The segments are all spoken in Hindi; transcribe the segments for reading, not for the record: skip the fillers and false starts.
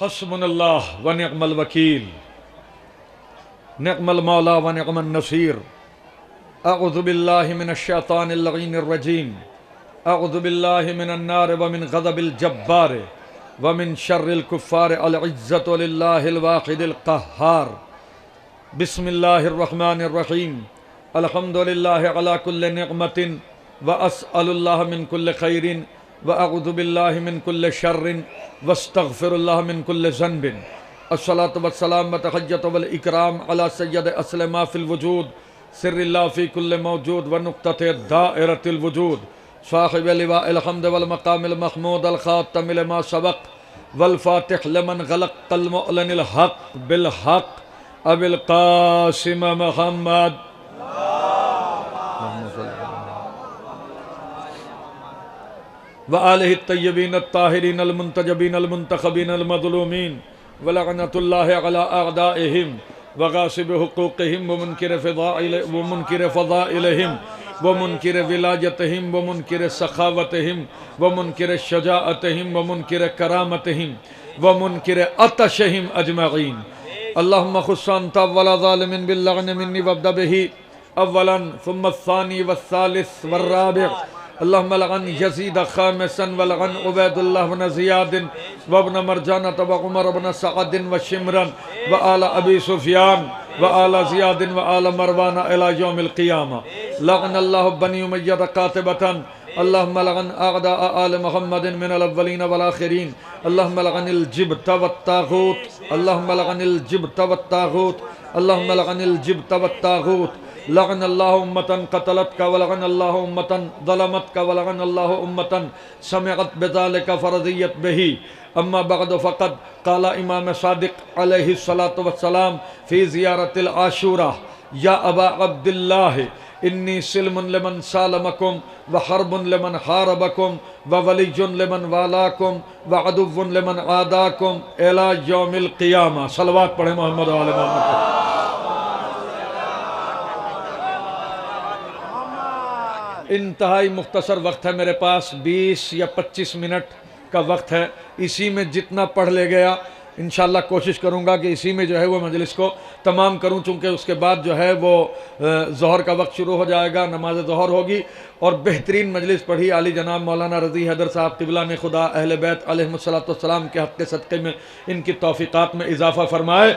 हस्बुनल्लाह व निअमल वकील, निअमल मौला व निअमन नसीर। अऊज़ु बिल्लाहि मिनश शैतानिर लईनिर रजीम, अऊज़ु बिल्लाहि मिनन नार व मिन गज़बिल जब्बार व मिन शर्रिल कुफ़्फ़ार। अल इज़्ज़तु लिल्लाहिल वाहिदिल क़ह्हार। बिस्मिल्लाहिर रहमानिर रहीम। अल्हम्दुलिल्लाहि अला कुल्लि निअमतिन व अस्अलुल्लाह मिन कुल्लि खैरिन व अऊज़ु बिल्लाहि मिन कुल्लि शर्रिन वस्तगफिरुल्लाह मिन कुल्लि ज़न्बिन। अस्सलातु वस्सलाम व तहय्युतु वल इकराम अला सय्यद अस्लमा फिल वजूद सिर्रिल्लाह फी कुल्लि मौजूद व नुक़्तते दाइरतिल वजूद साहिब लिवाइल हम्द वल मक़ामिल महमूद अल ख़ातम लिमा सबक़ वल फ़ातिह लिमन गलक़ अल मुअलिनिल हक़ बिल हक़ अबिल क़ासिम मुहम्मद व आलिहि तय्यबीन अत्ताहिरीन अल मुंतजबीन अल मुंतखबीन अल मज़लूमीन व लअनतुल्लाहि अला अअदाइहिम व गासिब हुकूक़िहिम व मुनकिर फ़ज़ाइलिहिम व मुनकिर विलायतिहिम व मुनकिर सखावतिहिम व मुनकिर शजाअतिहिम व मुनकिर करामतिहिम व मुनकिर अतशिहिम अजमईन। अल्लाहुम्मा खुस्स अंता वला ज़ालिमिन बिल्लग़्नि मिन्नी वब्दा बिही अव्वलन सुम्मा अस्सानी वस्सालिस वर्राबि'। अल्लाहुम्मा लअन यज़ीद खामिसन व लअन उबैदुल्लाह बिन ज़ियादिन व इब्न मरजाना व उमर बिन सअदिन व शिमरन व आला अबी सुफियान व आला ज़ियादिन व आला मरवाना इला यौमिल क़ियामा। लअनल्लाहु बनी उमय्या कातिबतन। अल्लाहुम्मा लअन अअदा आल मुहम्मदिन मिनल अव्वलीन वल आखिरीन। अल्लाहुम्मा लअनिल जिब्त वत तागूत। अल्लाहुम्मा लअनिल जिब्त वत तागूत। अल्लाहुम्मा लअनिल जिब्त वत तागूत। लअनल्लाहु उम्मतन क़तलतका व लअनल्लाहु उम्मतन ज़लमतका व लअनल्लाहु उम्मतन समिअत बिज़ालिका फ़रज़ियत बिही। अम्मा बअद फ़क़द क़ाला इमाम सादिक़ अलैहिस्सलातु वस्सलाम फ़ी ज़ियारतिल आशूरा या अबा अब्दिल्लाह इन्नी सिल्मुन लिमन सालमकुम व हर्बुन लिमन हारबकुम व वलियुन लिमन वालाकुम व अदुव्वुन लिमन आदाकुम इला यौमिल क़ियामा। सलवात पढ़े मोहम्मद व आले मोहम्मद। इंतहाई मुख्तसर वक्त है मेरे पास, 20 या 25 मिनट का वक्त है। इसी में जितना पढ़ ले गया इंशाअल्लाह कोशिश करूँगा कि इसी में जो है वो मजलिस को तमाम करूँ, चूँकि उसके बाद जो है वो ज़ोहर का वक्त शुरू हो जाएगा, नमाज ज़ोहर होगी और बेहतरीन मजलिस पढ़ी आली जनाब मौलाना रज़ी हैदर साहब क़िबला ने खुदा अहले बैत अलैहिस्सलाम के हक़ के सदक़े में इनकी तौफ़ीक़ात में इजाफ़ा फ़रमाए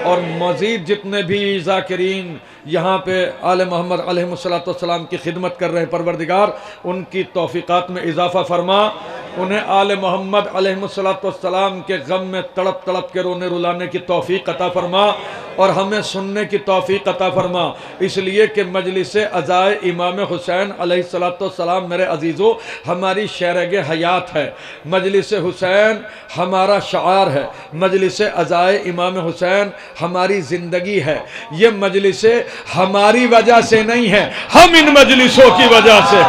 और मज़ीद जितने भी ज़ाकिरीन यहाँ पे आले मोहम्मद अलैहिस्सलाम की खिदमत कर रहे हैं परवरदिगार उनकी तौफ़ीक़ात में इजाफ़ा फ़रमा। उन्हें आले मोहम्मद अलैहिस्सलाम के गम में तड़प तड़प के रोने रुलाने की तौफ़ीक़ अता फ़रमा और हमें सुनने की तौफ़ीक़ अता फ़रमा। इसलिए कि मजलिस अज़ाए इमाम हुसैन अलैहिस्सलाम मेरे अज़ीज़ों हमारी शरग हयात है। मजलिस हुसैन हमारा शार है। मजलिस अज़ाए इमाम हुसैन हमारी ज़िंदगी है। ये मजलिस हमारी वजह से नहीं है, हम इन मजलिसों की वजह से।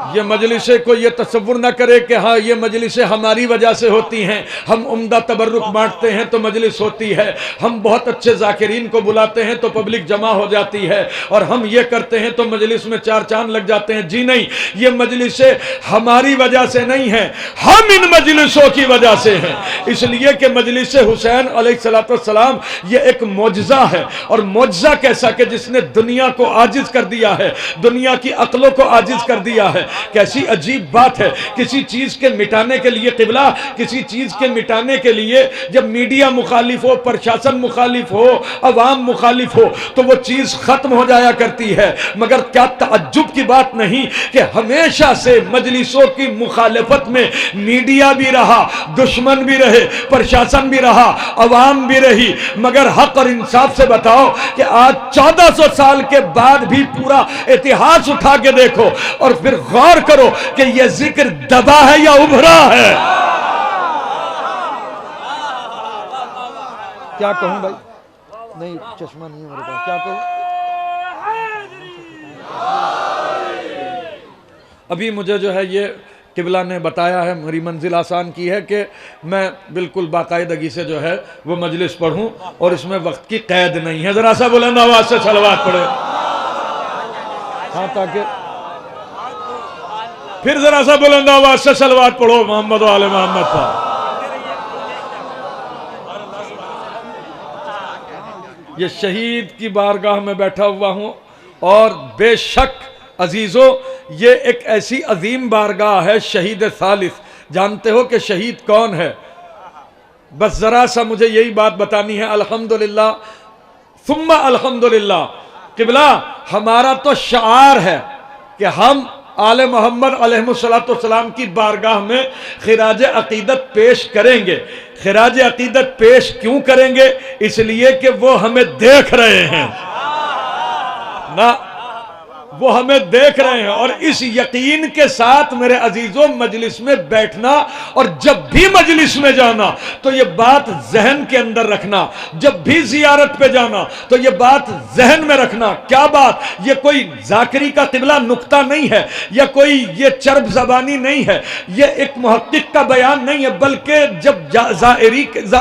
ये मजलिसें को ये तसव्वुर न करे कि हाँ ये मजलिसें हमारी वजह से होती हैं। हम उम्दा तबर्रुक बांटते हैं तो मजलिस होती है, हम बहुत अच्छे ज़ाकिरीन को बुलाते हैं तो पब्लिक जमा हो जाती है और हम ये करते हैं तो मजलिस में 4 चांद लग जाते हैं। जी नहीं, ये मजलिसें हमारी वजह से नहीं हैं, हम इन मजलिसों की वजह से हैं। इसलिए कि मजलिस हुसैन अलैहिस्सलाम ये एक मोजज़ा है। और मोजज़ा कैसा कि जिसने दुनिया को आजिज़ कर दिया है, दुनिया की अक्लों को आजिज़ कर दिया है। कैसी अजीब बात है, किसी चीज के मिटाने के लिए क़िबला, किसी चीज के मिटाने के लिए जब मीडिया मुखालिफ हो, प्रशासन मुखालिफ हो, अवाम मुखालिफ हो तो वो चीज खत्म हो जाया करती है। मगर क्या तअज्जुब की बात नहीं कि हमेशा से मजलिसों की मुखालिफत में मीडिया भी रहा, दुश्मन भी रहे, प्रशासन भी रहा, अवाम भी रही। मगर हक और इंसाफ से बताओ कि आज 1400 साल के बाद भी पूरा इतिहास उठा के देखो और फिर गौर करो कि यह जिक्र दबा है या उभरा है। क्या कहूं भाई, नहीं चश्मा नहीं है मेरे पास, क्या कहूं। अभी मुझे जो है ये क़िबला ने बताया है, मेरी मंजिल आसान की है कि मैं बिल्कुल बाकायदगी से जो है वो मजलिस पढ़ूं और इसमें वक्त की कैद नहीं है। जरा सा बुलंद आवाज से सलवात पढ़े। हाँ, ताकि फिर जरा सा बुलंद आवाज से सलवात पढ़ो मोहम्मद वाले मोहम्मद पर। ये शहीद की बारगाह में बैठा हुआ हूं और बेशक अजीजों ये एक ऐसी अजीम बारगाह है शहीद सालिस। जानते हो कि शहीद कौन है? बस जरा सा मुझे यही बात बतानी है। अल्हम्दुलिल्लाह सुम्मा अल्हम्दुलिल्लाह। किबला हमारा तो शार है कि हम आले मोहम्मद अलैहिस्सलाम की बारगाह में खिराज अकीदत पेश करेंगे। खिराज अकीदत पेश क्यों करेंगे? इसलिए कि वो हमें देख रहे हैं ना, वो हमें देख रहे हैं। और इस यकीन के साथ मेरे अजीजों मजलिस में बैठना और जब भी मजलिस में जाना तो ये बात जहन के अंदर रखना। जब भी जियारत पे जाना तो ये बात जहन में रखना। क्या बात? ये कोई जाकिरी का किबला नुक्ता नहीं है या कोई ये चर्ब जबानी नहीं है, ये एक मुहक्किक का बयान नहीं है, बल्कि जब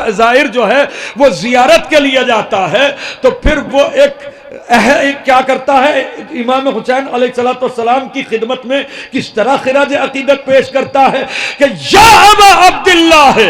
जाहिर जो है वो जियारत के लिए जाता है तो फिर वो एक क्या करता है? इमाम हुसैन अलैहिस्सलाम की खिदमत में किस तरह खिराज अकीदत पेश करता है कि या अबा अब्दुल्लाह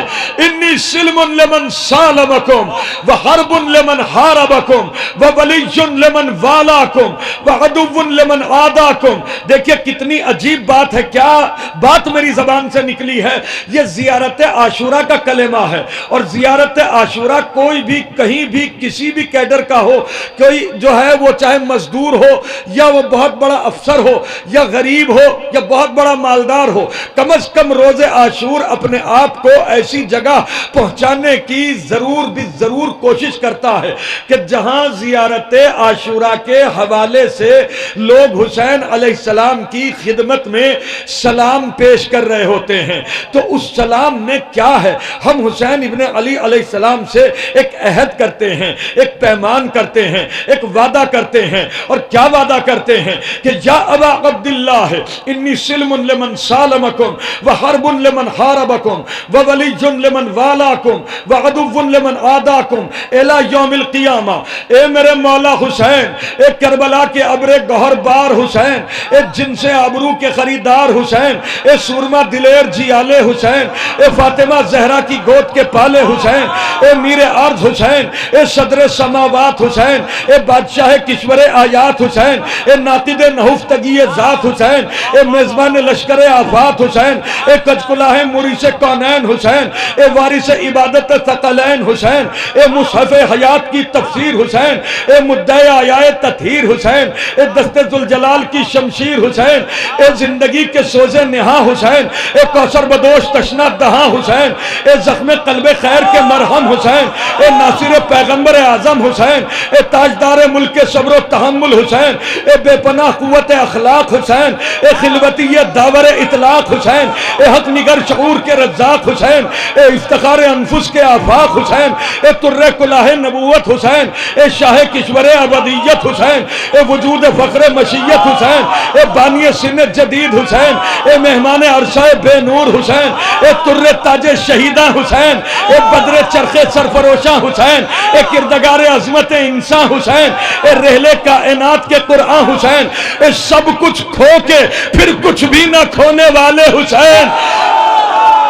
इन्नी सिल्मुन लिमन सालमकुम व हरबुन लिमन हारबकुम व वलियुन लिमन वालाकुम व अदुव्वुन लिमन आदाकुम। देखिए कितनी अजीब बात है, क्या बात मेरी जबान से निकली है। यह जियारत आशूरा का कलेमा है और जियारत आशूरा कोई भी कहीं भी किसी भी कैडर का हो, कोई जो है वो चाहे मजदूर हो या वो बहुत बड़ा अफसर हो या गरीब हो या बहुत बड़ा मालदार हो, कम से कम रोजे आशूर अपने आप को ऐसी जगह पहुंचाने की जरूर कोशिश करता है कि जहां जियारत आशूरा के हवाले से लोग हुसैन अलैहिस्सलाम की खिदमत में सलाम पेश कर रहे होते हैं तो उस सलाम में क्या है? हम हुसैन इब्ने अली अलैहिस्सलाम से एक अहद करते हैं, एक पैमान करते हैं, एक वादा करते हैं। और क्या वादा करते हैं कि या अबा अब्दुल्लाह इन्नी सिल्मुन लिमन सालमकुम व हरबुन लिमन हारबकुम व वलियुन लिमन वालाकुम व अदुव्वुन लिमन आदाकुम इला यौमिल क़ियामा। ए मेरे मौला हुसैन, ए करबला के अब्रे गौहरबार हुसैन, ए जिनसे आबरू के खरीदार हुसैन, ए सुरमा दिलेर जियाले हुसैन, ए फातिमा जहरा की गोद के पाले हुसैन, ए मीर अर्ज हुसैन, ए सदर समावात हुसैन, ए बादशाह किश्वर आयात हुसैन, ए नातिद नहुफ्तगी जात हुसैन, ए मेजबान लश्कर आफात हुसैन, ए कजकुलाह मुरीस कौनैन हुसैन, ए वारिस इबादत तकलैन हुसैन, ए मुसहफ हयात की तफसीर हुसैन, ए मुद्दे आयाए तथहीर हुसैन, ए दस्ते जुल जलाल की शमशीर हुसैन, ए जिंदगी के सोजे निहा हुसैन, ए कौसर बदोश तशना दहा हुसैन, ए जख्म कल्बे खैर के मरहम हुसैन, ए नासिर पैगंबर आजम हुसैन, ए ताजदार मुल्क सब्र तहम्मुल हुसैन, ए बेपनाह कुव्वत अखलाक हुसैन, ए खिलवती दावर इतलाक हुसैन, ए हक निगर शऊर के रज्जाक हुसैन, ए इफ्तिखार अनफुस के आफाक हुसैन, ए तुर्रे कुलाह नबूवत हुसैन, ए शाह किश्वर अबदियत हुसैन, ए वजूद फख्र मशीयत हुसैन, ए बानी सिन्नत जदीद हुसैन, ए मेहमान अरसा बेनूर हुसैन, ए तुर्रे ताजे शहीदा हुसैन, ए बदरे चरखे सरफरोशा हुसैन, ए किरदगार अजमत इंसान हुसैन, ए रहले कायनात के कुरान हुसैन, ए सब कुछ खो के फिर कुछ भी ना खोने वाले हुसैन,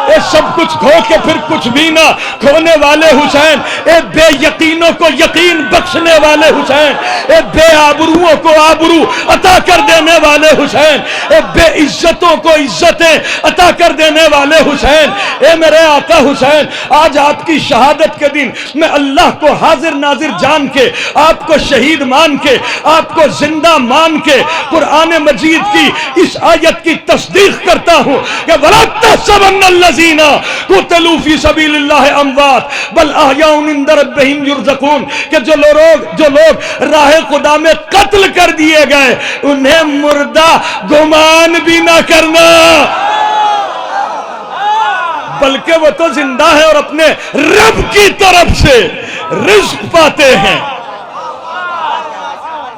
ये सब कुछ खो के फिर कुछ भी ना खोने वाले हुसैन, ए बेयकीनों को यकीन बख्शने वाले हुसैन, ए बेआबरुओं को आबरू अता कर देने वाले हुसैन, ए बेइज्जतों को इज्जतें अता कर देने वाले हुसैन। ए मेरे आका हुसैन, आज आपकी शहादत के दिन मैं अल्लाह को हाजिर नाजिर जान के, आपको शहीद मान के, आपको जिंदा मान के कुरान मजीद की इस आयत की तस्दीक करता हूं कि वला तहसबन्नल्लज़ीना कुतिलू फी सबीलिल्लाहि अमवात बल अहयाउन इंद रब्बिहिम युरज़क़ून, कि जो लोग राह खुदा में कत्ल कर दिए गए उन्हें मुर्दा गुमान भी ना करना, बल्कि वो तो जिंदा है और अपने रब की तरफ से रिज़्क़ पाते हैं।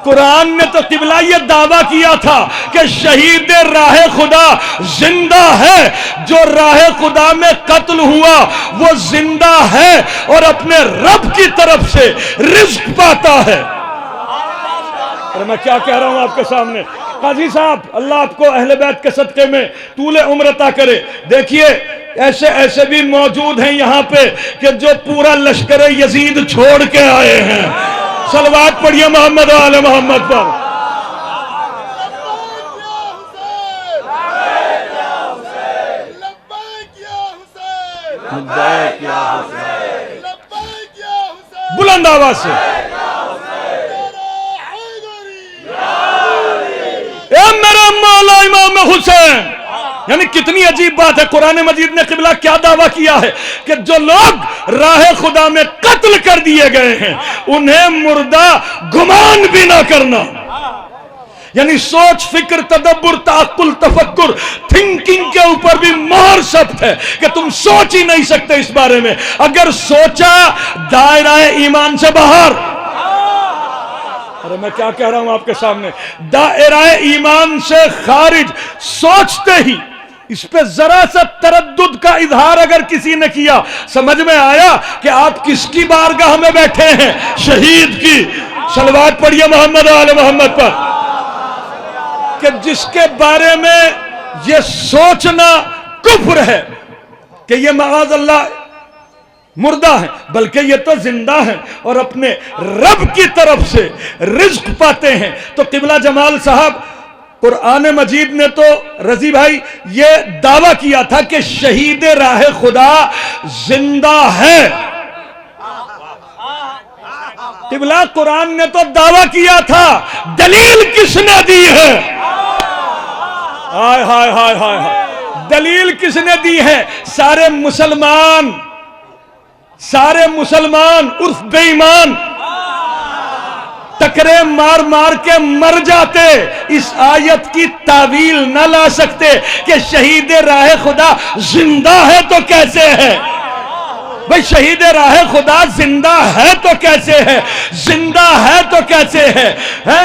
कुरान ने तो किबला ये दावा किया था कि शहीद राह खुदा जिंदा है, जो राह खुदा में कत्ल हुआ वो जिंदा है और अपने रब की तरफ से रिज़्क़ पाता है। और मैं क्या कह रहा हूं आपके सामने, काजी साहब, अल्लाह आपको अहले बैत के सदक़े में तूले उम्र अता करे। देखिए ऐसे ऐसे भी मौजूद हैं यहाँ पे कि जो पूरा लश्कर यजीद छोड़ के आए हैं। सलवात पढ़िए मोहम्मद वाले मोहम्मद पर। बुलंद आवाज से मेरा मौला इमाम हुसैन। यानी कितनी अजीब बात है, कुरान मजीद ने किबला क्या दावा किया है कि जो लोग राह खुदा में कत्ल कर दिए गए हैं उन्हें मुर्दा गुमान भी ना करना। यानी सोच, फिक्र, तदब्बुर, ताकुल, तफक्कुर, थिंकिंग के ऊपर भी मोहर सख्त है कि तुम सोच ही नहीं सकते इस बारे में। अगर सोचा दायरा ईमान से बाहर। अरे मैं क्या कह रहा हूं आपके सामने, दायरा ईमान से खारिज। सोचते ही इस पे जरा सा तरद्दुद का इजहार अगर किसी ने किया, समझ में आया कि आप किसकी बारगाह में बैठे हैं, शहीद की। सलवात पढ़िए मोहम्मद वाले मोहम्मद पर, कि जिसके बारे में यह सोचना कुफ्र है कि यह माअज़ अल्लाह मुर्दा है, बल्कि ये तो जिंदा है और अपने रब की तरफ से रिज्क पाते हैं। तो किबला जमाल साहब, कुरान मजीद ने तो रजी भाई ये दावा किया था कि शहीद राह खुदा जिंदा है। किबला कुरान ने तो दावा किया था, दलील किसने दी है? हाय हाय हाय हाय हाय, दलील किसने दी है? सारे मुसलमान उर्फ बेईमान टकरे मार मार के मर जाते, इस आयत की तावील न ला सकते कि शहीद राह खुदा जिंदा है तो कैसे है भाई? शहीद राह खुदा जिंदा है तो कैसे है? जिंदा है तो कैसे है?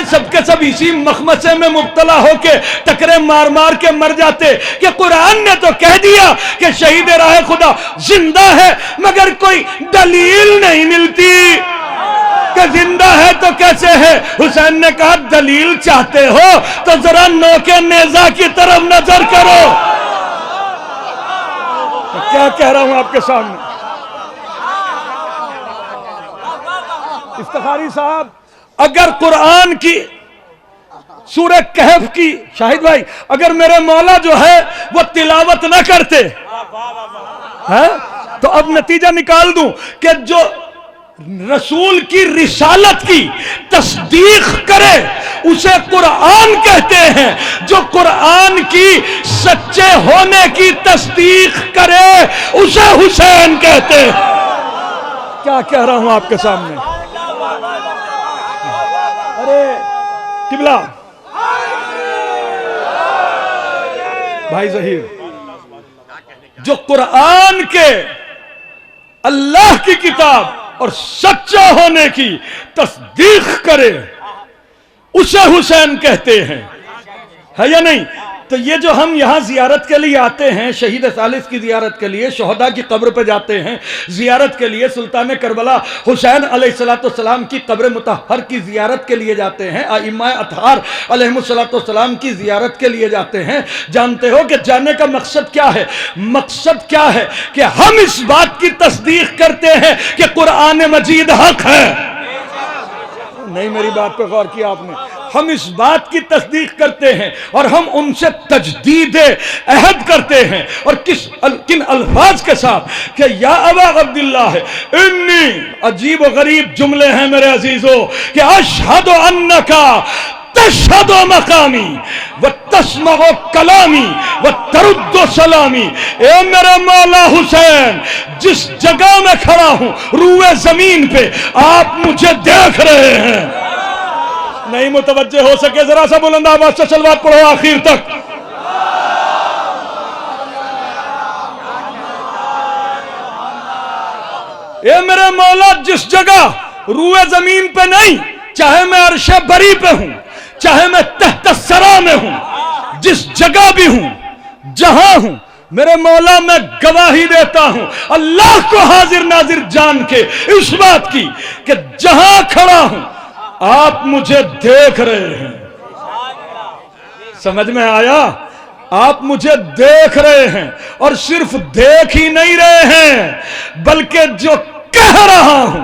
सबके सब इसी मखमसे में मुब्तला होके टकरे मार मार के मर जाते कि कुरान ने तो कह दिया कि शहीद राह खुदा जिंदा है, मगर कोई दलील नहीं मिलती कि जिंदा है तो कैसे है। हुसैन ने कहा दलील चाहते हो तो जरा नोके नेजा की तरफ नजर करो। तो क्या कह रहा हूं आपके सामने, इफ्तिखारी साहब, अगर कुरान की सूरह कहफ की, शाहिद भाई, अगर मेरे मौला जो है वो तिलावत ना करते है तो अब नतीजा निकाल दूं कि जो रसूल की रिसालत की तस्दीक करे उसे कुरान कहते हैं, जो कुरान की सच्चे होने की तस्दीक करे उसे हुसैन कहते हैं। क्या कह रहा हूं आपके सामने। अरे किबला भाई जहीर, जो कुरान के अल्लाह की किताब और सच्चा होने की तस्दीक करे उसे हुसैन कहते हैं, है या नहीं? तो ये जो हम यहाँ जियारत के लिए आते हैं, शहीद सालिस की जियारत के लिए, शोहदा की कब्र पे जाते हैं जियारत के लिए, सुल्तान करबला हुसैन अलैहिस्सलाम की कब्र मुतहर की जियारत के लिए जाते हैं, आइम्मा अतहार अलैहिस्सलाम की जियारत के लिए जाते हैं, जानते हो कि जाने का मकसद क्या है? मकसद क्या है कि हम इस बात की तस्दीक करते हैं कि कुरान मजीद हक है। नहीं, मेरी बात पे गौर किया आपने। हम इस बात की तस्दीक करते हैं और हम उनसे तजदीद अहद करते हैं, और किन अल्फाज के साथ कि या अबा अब्दुल्लाह है। इन्नी अजीब व गरीब जुमले हैं मेरे अजीजों कि अशहदु अन्नका तशहदु मकामी व तस्मउ कलामी व तरुद्दु सलामी। ए मेरे मौला हुसैन, जिस जगह में खड़ा हूं रूए जमीन पे आप मुझे देख रहे हैं। नहीं मुतवज्जे हो सके जरा सा बुलंद आवाज से सलवात पढ़ो आखिर तक। ए मेरे मौला, जिस जगह रूए जमीन पे नहीं, चाहे मैं अर्शे बरी पे हूं, चाहे मैं तहत सरा में हूं, जिस जगह भी हूं, जहां हूं, मेरे मौला मैं गवाही देता हूं अल्लाह को हाजिर नाजिर जान के इस बात की कि जहां खड़ा हूं आप मुझे देख रहे हैं। समझ में आया? आप मुझे देख रहे हैं और सिर्फ देख ही नहीं रहे हैं बल्कि जो कह रहा हूं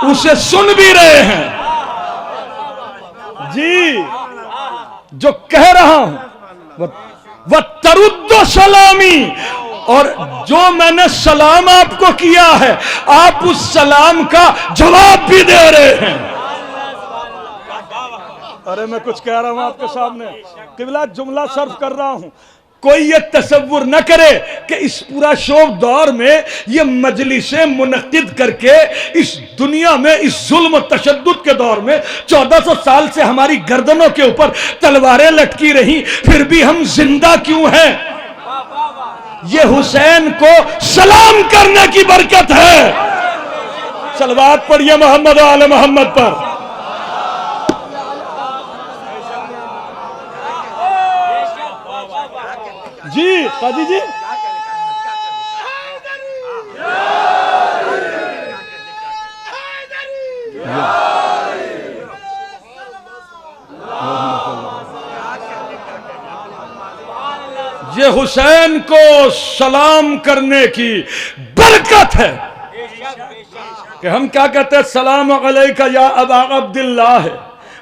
उसे सुन भी रहे हैं जी। जो कह रहा हूं वह तरुद्दो सलामी, और जो मैंने सलाम आपको किया है आप उस सलाम का जवाब भी दे रहे हैं। अरे मैं कुछ कह रहा हूं आपके सामने, किबला जुमला सर्फ कर रहा हूं। कोई ये तसव्वुर न करे कि इस पूरा शोभ दौर में ये मजलिसें मुनक्किद करके इस दुनिया में इस जुल्म तशद्दुद के दौर में 1400 साल से हमारी गर्दनों के ऊपर तलवारें लटकी रही, फिर भी हम जिंदा क्यों हैं? ये हुसैन को सलाम करने की बरकत है। सलवात पढ़िए मोहम्मद आले मोहम्मद पर। जी काजी जी, ये हुसैन को सलाम करने की बरकत है कि हम क्या कहते हैं, सलाम अलैका या अबा अब्दुल्लाह है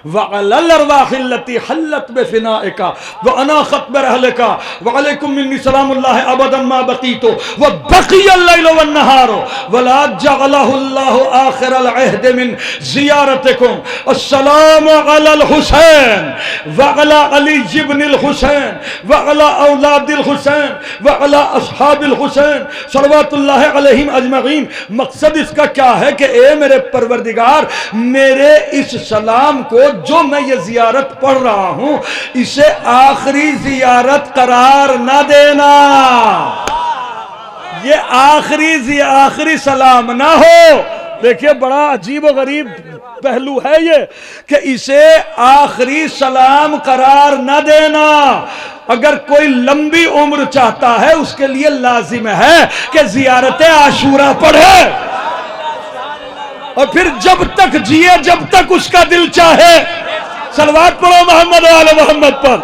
वअलल्लरवाहिल्लती हल्लत बिफिनाइका व अना खत्ब रहलका वअलैकुम मिन्नी सलामुल्लाह अबदन मा बकीतु व बकियल लैल वन नहार वला जअलहुल्लाहु आखिरल अहद मिन जियारतिकुम अस्सलामु अलल हुसैन व अला अली इब्निल हुसैन व अला औलादिल हुसैन व अला अस्हाबिल हुसैन सल्लल्लाहु अलैहिम अजमईन। मकसद इसका क्या है कि ए मेरे परवरदिगार, मेरे इस सलाम को जो मैं ये जियारत पढ़ रहा हूं इसे आखिरी जियारत करार ना देना, ये आखिरी सलाम ना हो। देखिए बड़ा अजीब और गरीब पहलू है ये कि इसे आखिरी सलाम करार ना देना। अगर कोई लंबी उम्र चाहता है उसके लिए लाजिम है कि जियारत आशूरा पढ़े और फिर जब तक जिए जब तक उसका दिल चाहे सलवात पढ़ो मोहम्मद वाले मोहम्मद पर।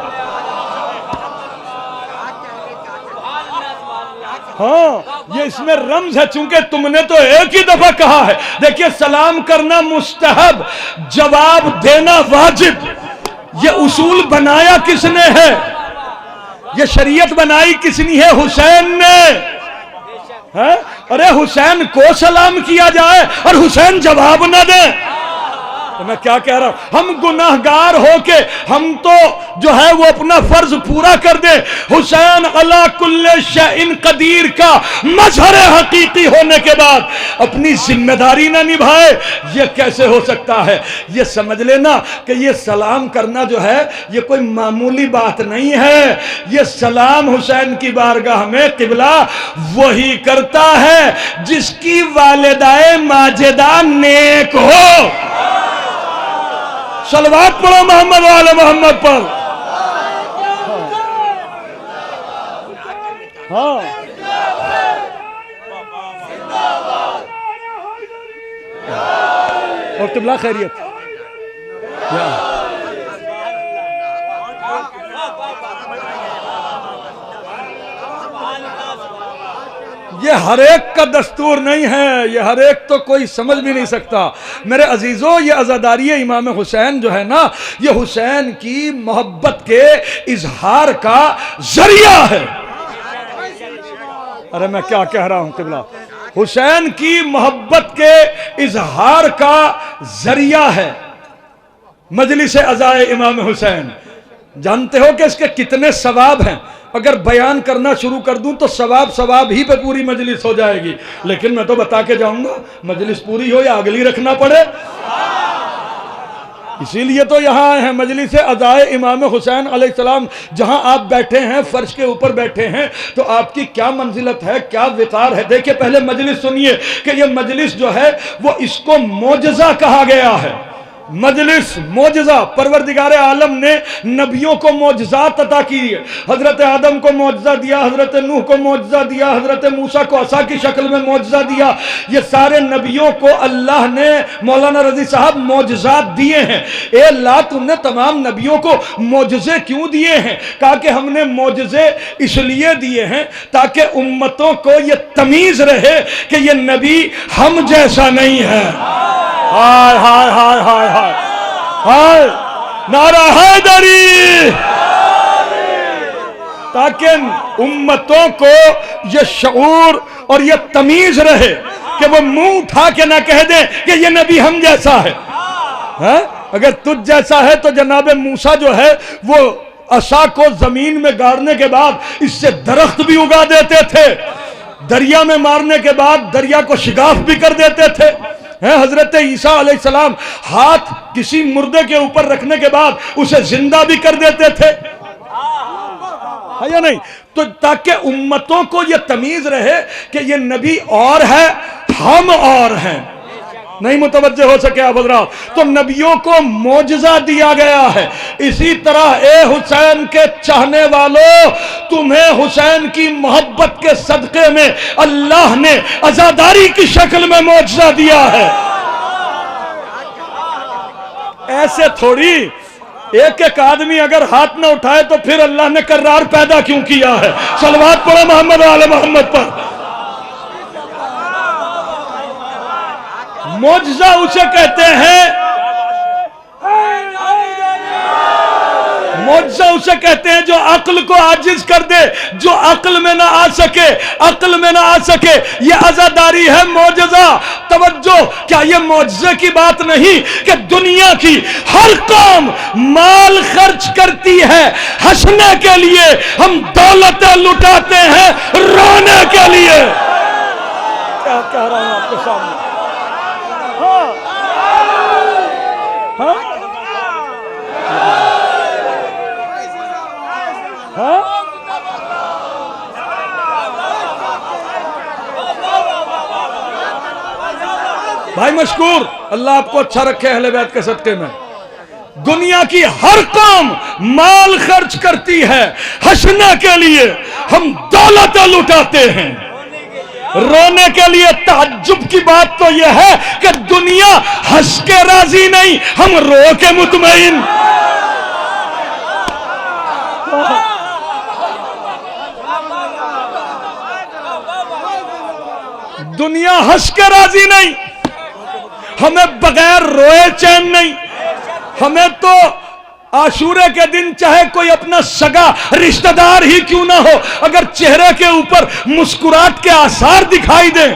हाँ, ये इसमें रम्ज है, चूंकि तुमने तो एक ही दफा कहा है। देखिए, सलाम करना मुस्तहब, जवाब देना वाजिब। ये उसूल बनाया किसने है? ये शरीयत बनाई किसने है? हुसैन ने है? अरे हुसैन को सलाम किया जाए और हुसैन जवाब ना दे, तो मैं क्या कह रहा हूं? हम गुनाहगार होके हम तो जो है वो अपना फर्ज पूरा कर दे। हुसैन अला कुल्ले शैइन कदीर का मजहर हकीकी होने के बाद अपनी जिम्मेदारी ना निभाए, ये कैसे हो सकता है? ये समझ लेना कि ये सलाम करना जो है ये कोई मामूली बात नहीं है। ये सलाम हुसैन की बारगाह में किबला वही करता है जिसकी वालिदाए माजिदा नेक हो। सलवात पढ़ो मोहम्मद वाले मोहम्मद पर। हाँ, और किबला खैरियत। ये हर एक का दस्तूर नहीं है, ये हर एक तो कोई समझ भी नहीं सकता। मेरे अजीजों, ये अज़ादारी इमाम हुसैन जो है ना, ये हुसैन की मोहब्बत के इजहार का जरिया है। अरे मैं क्या कह रहा हूं किबला, हुसैन की मोहब्बत के इजहार का जरिया है मजलिस अज़ाए इमाम हुसैन। जानते हो कि इसके कितने सवाब हैं? अगर बयान करना शुरू कर दूं तो सवाब ही पे पूरी मजलिस हो जाएगी, लेकिन मैं तो बता के जाऊंगा, मजलिस पूरी हो या अगली रखना पड़े। इसीलिए तो यहाँ आए हैं मजलिस अज़ाए इमाम हुसैन अलैहिस्सलाम। जहाँ आप बैठे हैं, फर्श के ऊपर बैठे हैं, तो आपकी क्या मंजिलत है, क्या विकार है। देखिए, पहले मजलिस सुनिए कि ये मजलिस जो है वो इसको मोजज़ा कहा गया है। मजलिस मोजज़ा, परवरदिगार आलम ने नबियों को मोजज़ात अता की है। हजरत आदम को मोजज़ा दिया, हजरत नूह को मोजज़ा दिया, हजरत मूसा को असा की शक्ल में मोजज़ा दिया। ये सारे नबियों को अल्लाह ने, मौलाना रजी साहब, मोजज़ात दिए हैं। ए अल्लाह, तुमने तमाम नबियों को मोजज़े क्यों दिए हैं? कहा कि हमने मोजज़े इसलिए दिए हैं ताकि उम्मतों को ये तमीज़ रहे कि ये नबी हम जैसा नहीं है। हाय हाय हाय हाय हाय हाय, नारा हैदरी, ताकि उम्मतों को ये शऊर और ये तमीज रहे कि वो मुंह उठा के ना कह दे कि ये नबी हम जैसा है। अगर तुझ जैसा है तो जनाब मूसा जो है वो असा को जमीन में गाड़ने के बाद इससे दरख्त भी उगा देते थे, दरिया में मारने के बाद दरिया को शिगाफ भी कर देते थे। हजरत ईसा अलैहिस्सलाम हाथ किसी मुर्दे के ऊपर रखने के बाद उसे जिंदा भी कर देते थे, है या नहीं? तो ताकि उम्मतों को यह तमीज रहे कि ये नबी और है, हम और हैं। नहीं मुतवज्जे हो सके आप हज़रात, तो नबियों को मोजज़ा दिया गया है। इसी तरह ए हुसैन के चाहने वालों, तुम्हें हुसैन की मोहब्बत के सदक़े में अल्लाह ने अज़ादारी की शक्ल में मोजज़ा दिया है। ऐसे थोड़ी एक एक आदमी अगर हाथ ना उठाए तो फिर अल्लाह ने कर्रार पैदा क्यों किया है? सलवात पढ़ो मोहम्मद आले मोहम्मद पर। मोजज़ा उसे कहते हैं, मोजज़ा उसे कहते हैं जो अक्ल को आजिज कर दे, जो अक्ल में ना आ सके, अक्ल में ना आ सके। ये अज़ादारी है मोजज़ा। तवज्जो, क्या ये मोजज़े की बात नहीं कि दुनिया की हर कौम माल खर्च करती है हंसने के लिए, हम दौलतें लुटाते हैं रोने के लिए। क्या कह रहा हूं आपके सामने? भाई मशकूर, अल्लाह आपको अच्छा रखे अहले बैत के सदके में। दुनिया की हर कौम माल खर्च करती है हंसने के लिए, हम दौलतें लुटाते हैं रोने के लिए। ताज्जुब की बात तो यह है कि दुनिया हंस के राजी नहीं, हम रो के मुतमईन। दुनिया हंस के राजी नहीं, हमें बगैर रोए चैन नहीं। हमें तो आशूरे के दिन चाहे कोई अपना सगा रिश्तेदार ही क्यों ना हो, अगर चेहरे के ऊपर मुस्कुराहट के आसार दिखाई दे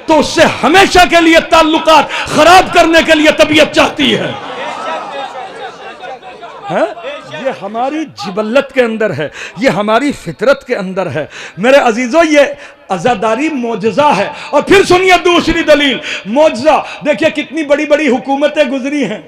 तो उससे हमेशा के लिए ताल्लुकात खराब करने के लिए तबीयत चाहती है? ये हमारी जिबल्लत के अंदर है, ये हमारी फितरत के अंदर है। मेरे अजीजों, ये अज़ादारी मोजज़ा है। और फिर सुनिए दूसरी दलील मोजज़ा। देखिए कितनी बड़ी बड़ी हुकूमतें गुजरी हैं,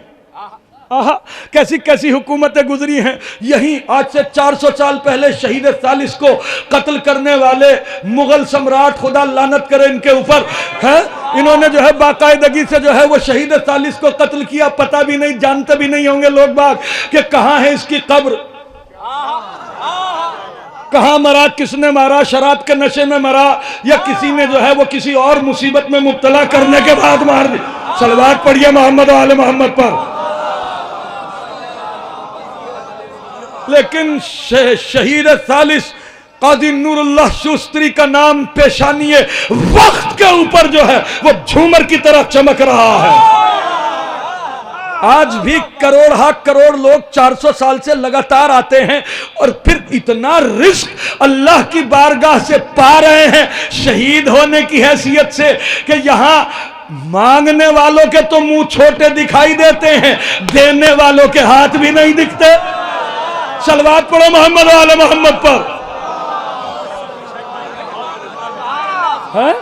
कैसी कैसी हुकूमतें गुजरी हैं। यहीं आज से 400 साल पहले शहीद सालिस को कत्ल करने वाले मुगल सम्राट, खुदा लानत करे इनके ऊपर, है, इन्होंने जो है बाकायदगी से जो है वो शहीद सालिस को कत्ल किया। पता भी नहीं, जानते भी नहीं होंगे लोग बाग कि कहाँ है इसकी कब्र, कहाँ मरा, किसने मारा, शराब के नशे में मरा या किसी ने जो है वो किसी और मुसीबत में मुब्तला करने के बाद मार दी। सलवात पढ़िए मोहम्मद आले मोहम्मद पर। लेकिन शहीद सालिस काजी नूरुल्लाह शूस्त्री का नाम पेशानी वक्त के ऊपर जो है वो झूमर की तरह चमक रहा है। आज भी करोड़ हा करोड़ लोग 400 साल से लगातार आते हैं और फिर इतना रिस्क अल्लाह की बारगाह से पा रहे हैं शहीद होने की हैसियत से कि यहाँ मांगने वालों के तो मुंह छोटे दिखाई देते हैं, देने वालों के हाथ भी नहीं दिखते। सलवात पढ़ो मोहम्मद वाले मोहम्मद पर। है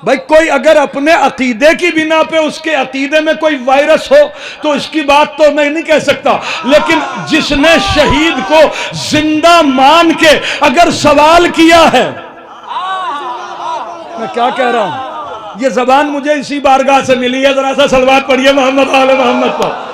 भाई, कोई अगर अपने अकीदे की बिना पे उसके अकीदे में कोई वायरस हो तो इसकी बात तो मैं नहीं कह सकता, लेकिन जिसने शहीद को जिंदा मान के अगर सवाल किया है, मैं क्या कह रहा हूं, ये जबान मुझे इसी बारगाह से मिली है। जरा सा सलवात पढ़िए मोहम्मद आले मोहम्मद पर।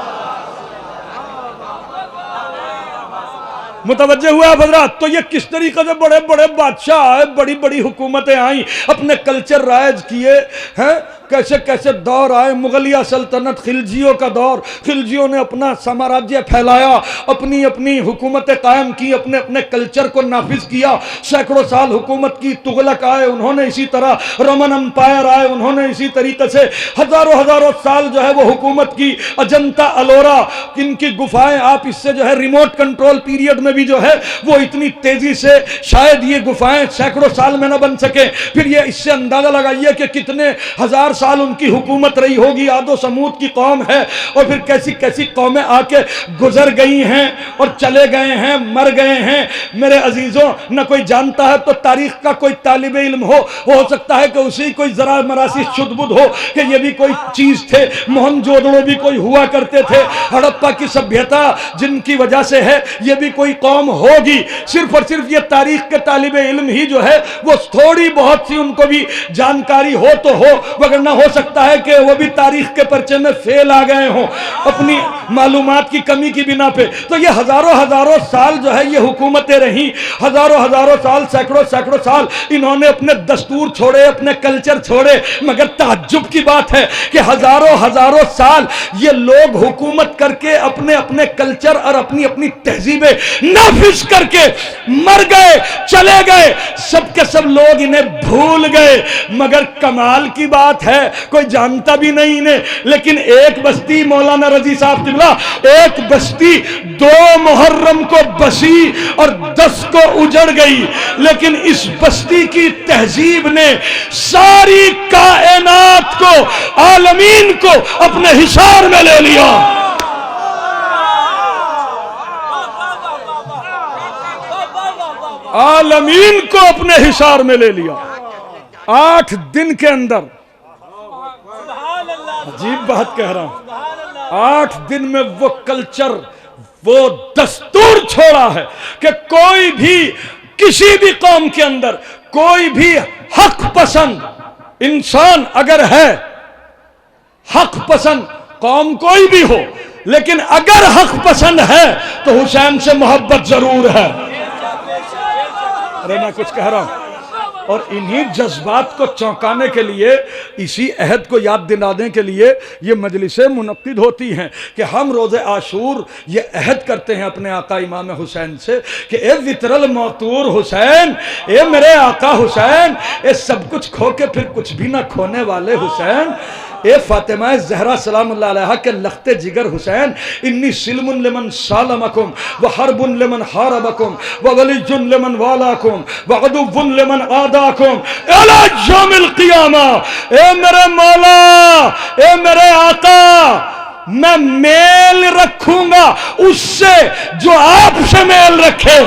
मुतवज्जे हुआ हजरात। तो ये किस तरीके से बड़े बड़े बादशाह आए, बड़ी बड़ी हुकूमतें आई, अपने कल्चर राइज किए हैं, कैसे कैसे दौर आए। मुगलिया सल्तनत, खिलजियों का दौर, खिलजियों ने अपना साम्राज्य फैलाया, अपनी अपनी हुकूमतें कायम की, अपने अपने कल्चर को नाफिज किया, सैकड़ों साल हुकूमत की। तुगलक आए, उन्होंने इसी तरह, रोमन एम्पायर आए, उन्होंने इसी तरीके से हजारों हजारों साल जो है वो हुकूमत की। अजंता अलोरा, इनकी गुफाएं, आप इससे जो है रिमोट कंट्रोल पीरियड में भी जो है वो इतनी तेजी से शायद ये गुफाएं सैकड़ों साल में ना बन सके। फिर ये इससे अंदाजा लगाइए कि कितने हजार साल उनकी हुकूमत रही होगी। आदो समूद की कौम है, और फिर कैसी कैसी कौमें आके गुजर गई हैं और चले गए हैं, मर गए हैं। मेरे अजीजों, न कोई जानता है तो तारीख का कोई तालिब इल्म हो सकता है कि उसी कोई जरा मरासी शुद्ध-बुद्ध हो कि ये भी कोई चीज थे। मोहनजोदड़ो भी कोई हुआ करते थे। हड़प्पा की सभ्यता जिनकी वजह से है, ये भी कोई कौम होगी। सिर्फ और सिर्फ ये तारीख के तालिब इल्म ही जो है वो थोड़ी बहुत सी उनको भी जानकारी हो तो हो, वगरना हो सकता है कि वो भी तारीख के पर्चे में फेल आ गए हों अपनी मालूमात की कमी की बिना पे। तो ये हजारों हजारों साल जो है ये हुकूमतें रहीं, हजारों हजारों साल, सैकड़ों सैकड़ों साल इन्होंने अपने दस्तूर छोड़े, अपने कल्चर छोड़े। मगर ताज्जुब की बात है कि हजारों हजारों साल ये लोग हुकूमत करके अपने अपने कल्चर और अपनी अपनी तहजीबें नाफिज करके मर गए, चले गए। सबके सब लोग इन्हें भूल गए। मगर कमाल की बात है, कोई जानता भी नहीं इन्हें। लेकिन एक बस्ती, मौलाना रजी साहब तिबला, एक बस्ती 2 मुहर्रम को बसी और 10 को उजड़ गई। लेकिन इस बस्ती की तहजीब ने सारी कायनात को, आलमीन को अपने हिसार में ले लिया। आलमीन को अपने हिसार में ले लिया 8 दिन के अंदर। अजीब बात कह रहा हूं, 8 दिन में वो कल्चर, वो दस्तूर छोड़ा है कि कोई भी, किसी भी कौम के अंदर कोई भी हक पसंद इंसान अगर है, हक पसंद कौम कोई भी हो, लेकिन अगर हक पसंद है तो हुसैन से मोहब्बत जरूर है। अरे मैं कुछ कह रहा हूं। और इन्हीं जज्बात को चौंकाने के लिए, इसी अहद को याद दिलाने के लिए ये मजलिसें मुनक्किद होती हैं कि हम रोज़े आशूर ये अहद करते हैं अपने आका इमाम हुसैन से कि ए वितरल मौतूर हुसैन, ए मेरे आका हुसैन, ए सब कुछ खो के फिर कुछ भी ना खोने वाले हुसैन, ए फातिमा ज़हरा सलामुल्लाह अलैहा के लख्ते जिगर हुसैन, इन्नी सिल्मुन लिमन सालमकुम व हरबुन लिमन हारबकुम व वलिजुन लिमन वालाकुम व अदुव्वुन लिमन आदाकुम इला यौमिल क़ियामा। ए मेरे मौला, ए मेरे आका, मैं मेल रखूंगा उससे जो आपसे मेल रखे।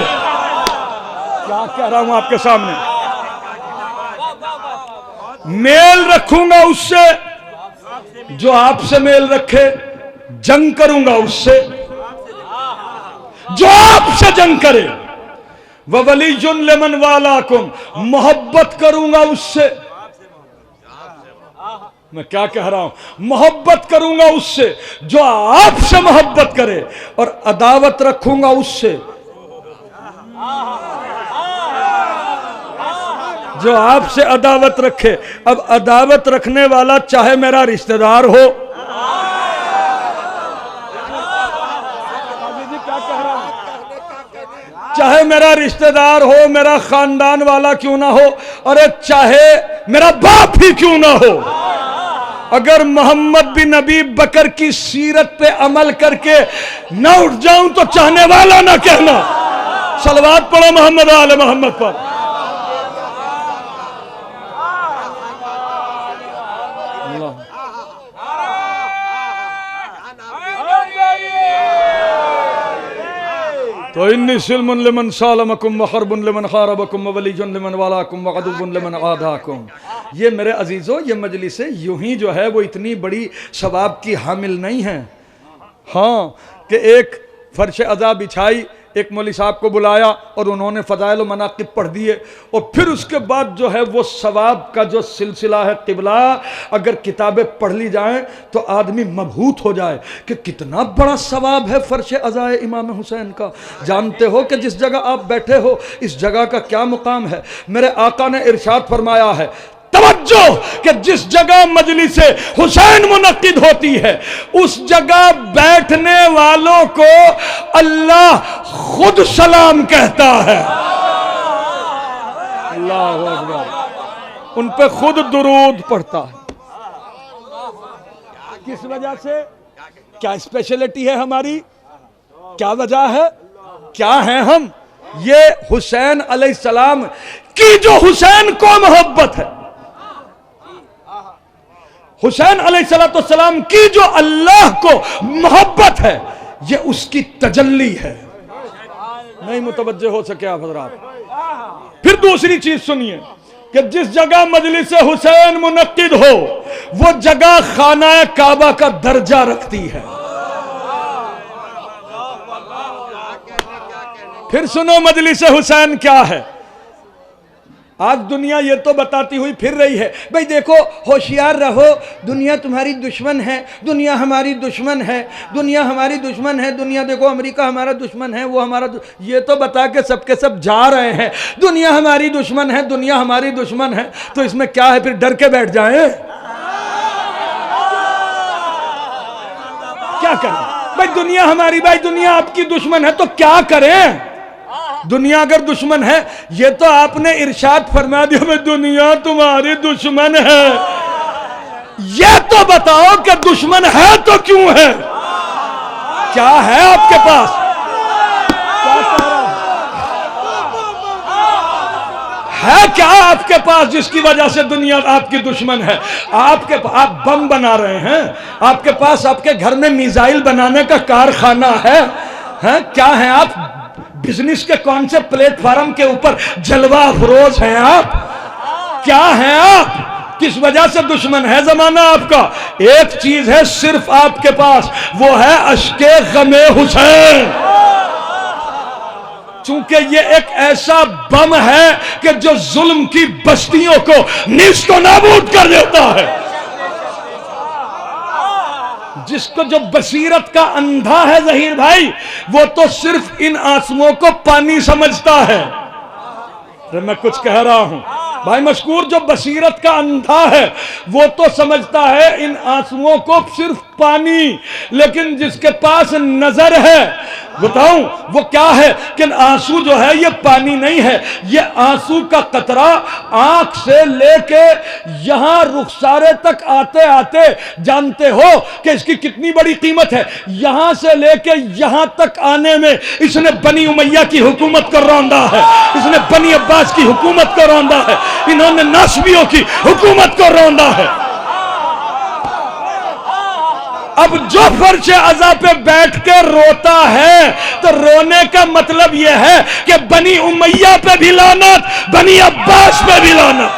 क्या कह रहा हूं आपके सामने, मेल रखूंगा उससे जो आपसे मेल रखे, जंग करूंगा उससे जो आपसे जंग करे। ववलियुन लिमन वालाकुम, मोहब्बत करूंगा उससे। मैं क्या कह रहा हूं, मोहब्बत करूंगा उससे जो आपसे मोहब्बत करे, और अदावत रखूंगा उससे जो आपसे अदावत रखे। अब अदावत रखने वाला चाहे मेरा रिश्तेदार हो, चाहे मेरा रिश्तेदार हो, मेरा खानदान वाला क्यों ना हो, अरे चाहे मेरा बाप ही क्यों ना हो, अगर मोहम्मद बिन नबी बकर की सीरत पे अमल करके ना उठ जाऊं तो चाहने वाला ना कहना। सलवात पढ़ो मोहम्मद आले मोहम्मद पर। तो इन्नी सिल्मुन लिमन सालमकुम व हरबुन लिमन हारबकुम व वलिजुन लिमन वालाकुम व अदुव्वुन लिमन आदाकुम। ये मेरे अजीज़ों, ये मजलिसें यूं ही जो है वो इतनी बड़ी सवाब की हामिल नहीं हैं। हाँ, कि एक फर्श अज़ा बिछाई, एक मौलवी साहब को बुलाया और उन्होंने फ़ज़ाइल व मनाक़िब पढ़ दिए, और फिर उसके बाद जो है वो सवाब का जो सिलसिला है क़िबला, अगर किताबें पढ़ ली जाएं तो आदमी मबहूत हो जाए कि कितना बड़ा सवाब है फ़र्श अज़ाए इमाम हुसैन का। जानते हो कि जिस जगह आप बैठे हो इस जगह का क्या मुकाम है? मेरे आका ने इरशाद फरमाया है, तवज्जो, कि जिस जगह मजलिसे हुसैन मुनक्किद होती है उस जगह बैठने वालों को अल्लाह खुद सलाम कहता है। अल्लाहु अकबर, उन पे खुद दुरूद पढ़ता है। किस वजह से? क्या स्पेशलिटी है हमारी? क्या वजह है? क्या है हम? ये हुसैन अलैहिस्सलाम की जो हुसैन को मोहब्बत है, हुसैन अलैहिस्सलाम की जो अल्लाह को मोहब्बत है, ये उसकी तजल्ली है। नहीं मुतवज्जे हो सके आप हज़रात। फिर दूसरी चीज सुनिए कि जिस जगह मजलिस हुसैन मुनक्किद हो वो जगह खाना काबा का दर्जा रखती है। फिर सुनो मजलिस हुसैन क्या है। आज दुनिया ये तो बताती हुई फिर रही है, भाई देखो होशियार रहो, दुनिया तुम्हारी दुश्मन है, दुनिया हमारी दुश्मन है, दुनिया हमारी दुश्मन है, दुनिया देखो अमेरिका हमारा दुश्मन है, वो हमारा ये तो बता के सबके सब जा रहे हैं दुनिया हमारी दुश्मन है, दुनिया हमारी दुश्मन है। तो इसमें क्या है, फिर डर के बैठ जाएं? क्या करें भाई? दुनिया हमारी, भाई दुनिया आपकी दुश्मन है तो क्या करें? दुनिया अगर दुश्मन है, ये तो आपने इरशाद फरमा दिया भाई दुनिया तुम्हारी दुश्मन है, ये तो बताओ कि दुश्मन है तो क्यों है? क्या है आपके पास? है क्या आपके पास जिसकी वजह से दुनिया आपकी दुश्मन है? आप बम बना रहे हैं, आपके पास आपके घर में मिसाइल बनाने का कारखाना है? क्या है आप? बिजनेस के कौन से प्लेटफॉर्म के ऊपर जलवा अफरोज हैं आप? क्या हैं आप? किस वजह से दुश्मन है जमाना आपका? एक चीज है सिर्फ आपके पास, वो है अश्के गमे हुसैन। चूंकि ये एक ऐसा बम है कि जो जुल्म की बस्तियों को नीस्तो नाबूद कर देता है। जिसको जो बसीरत का अंधा है जहीर भाई, वो तो सिर्फ इन आंसुओं को पानी समझता है। मैं कुछ कह रहा हूं भाई मशकूर, जो बसीरत का अंधा है वो तो समझता है इन आंसुओं को सिर्फ पानी, लेकिन जिसके पास नजर है, बताऊं वो क्या है कि आंसू जो है ये पानी नहीं है, ये आंसू का कतरा आंख से लेके यहां रुखसारे तक आते आते, जानते हो कि इसकी कितनी बड़ी कीमत है? यहां से लेके यहां तक आने में इसने बनी उमैया की हुकूमत को रौंदा है, इसने बनी अब्बास की हुकूमत को रौंदा है, इन्होंने नासबियों की हुकूमत को रौंदा है। अब जो फर्श अज़ा पे बैठ के रोता है तो रोने का मतलब यह है कि बनी उमैया पे भी लानत, बनी अब्बास पे भी लानत।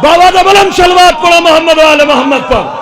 बाबा दा बलम सलवात पढ़ो मोहम्मद वाले मोहम्मद पर।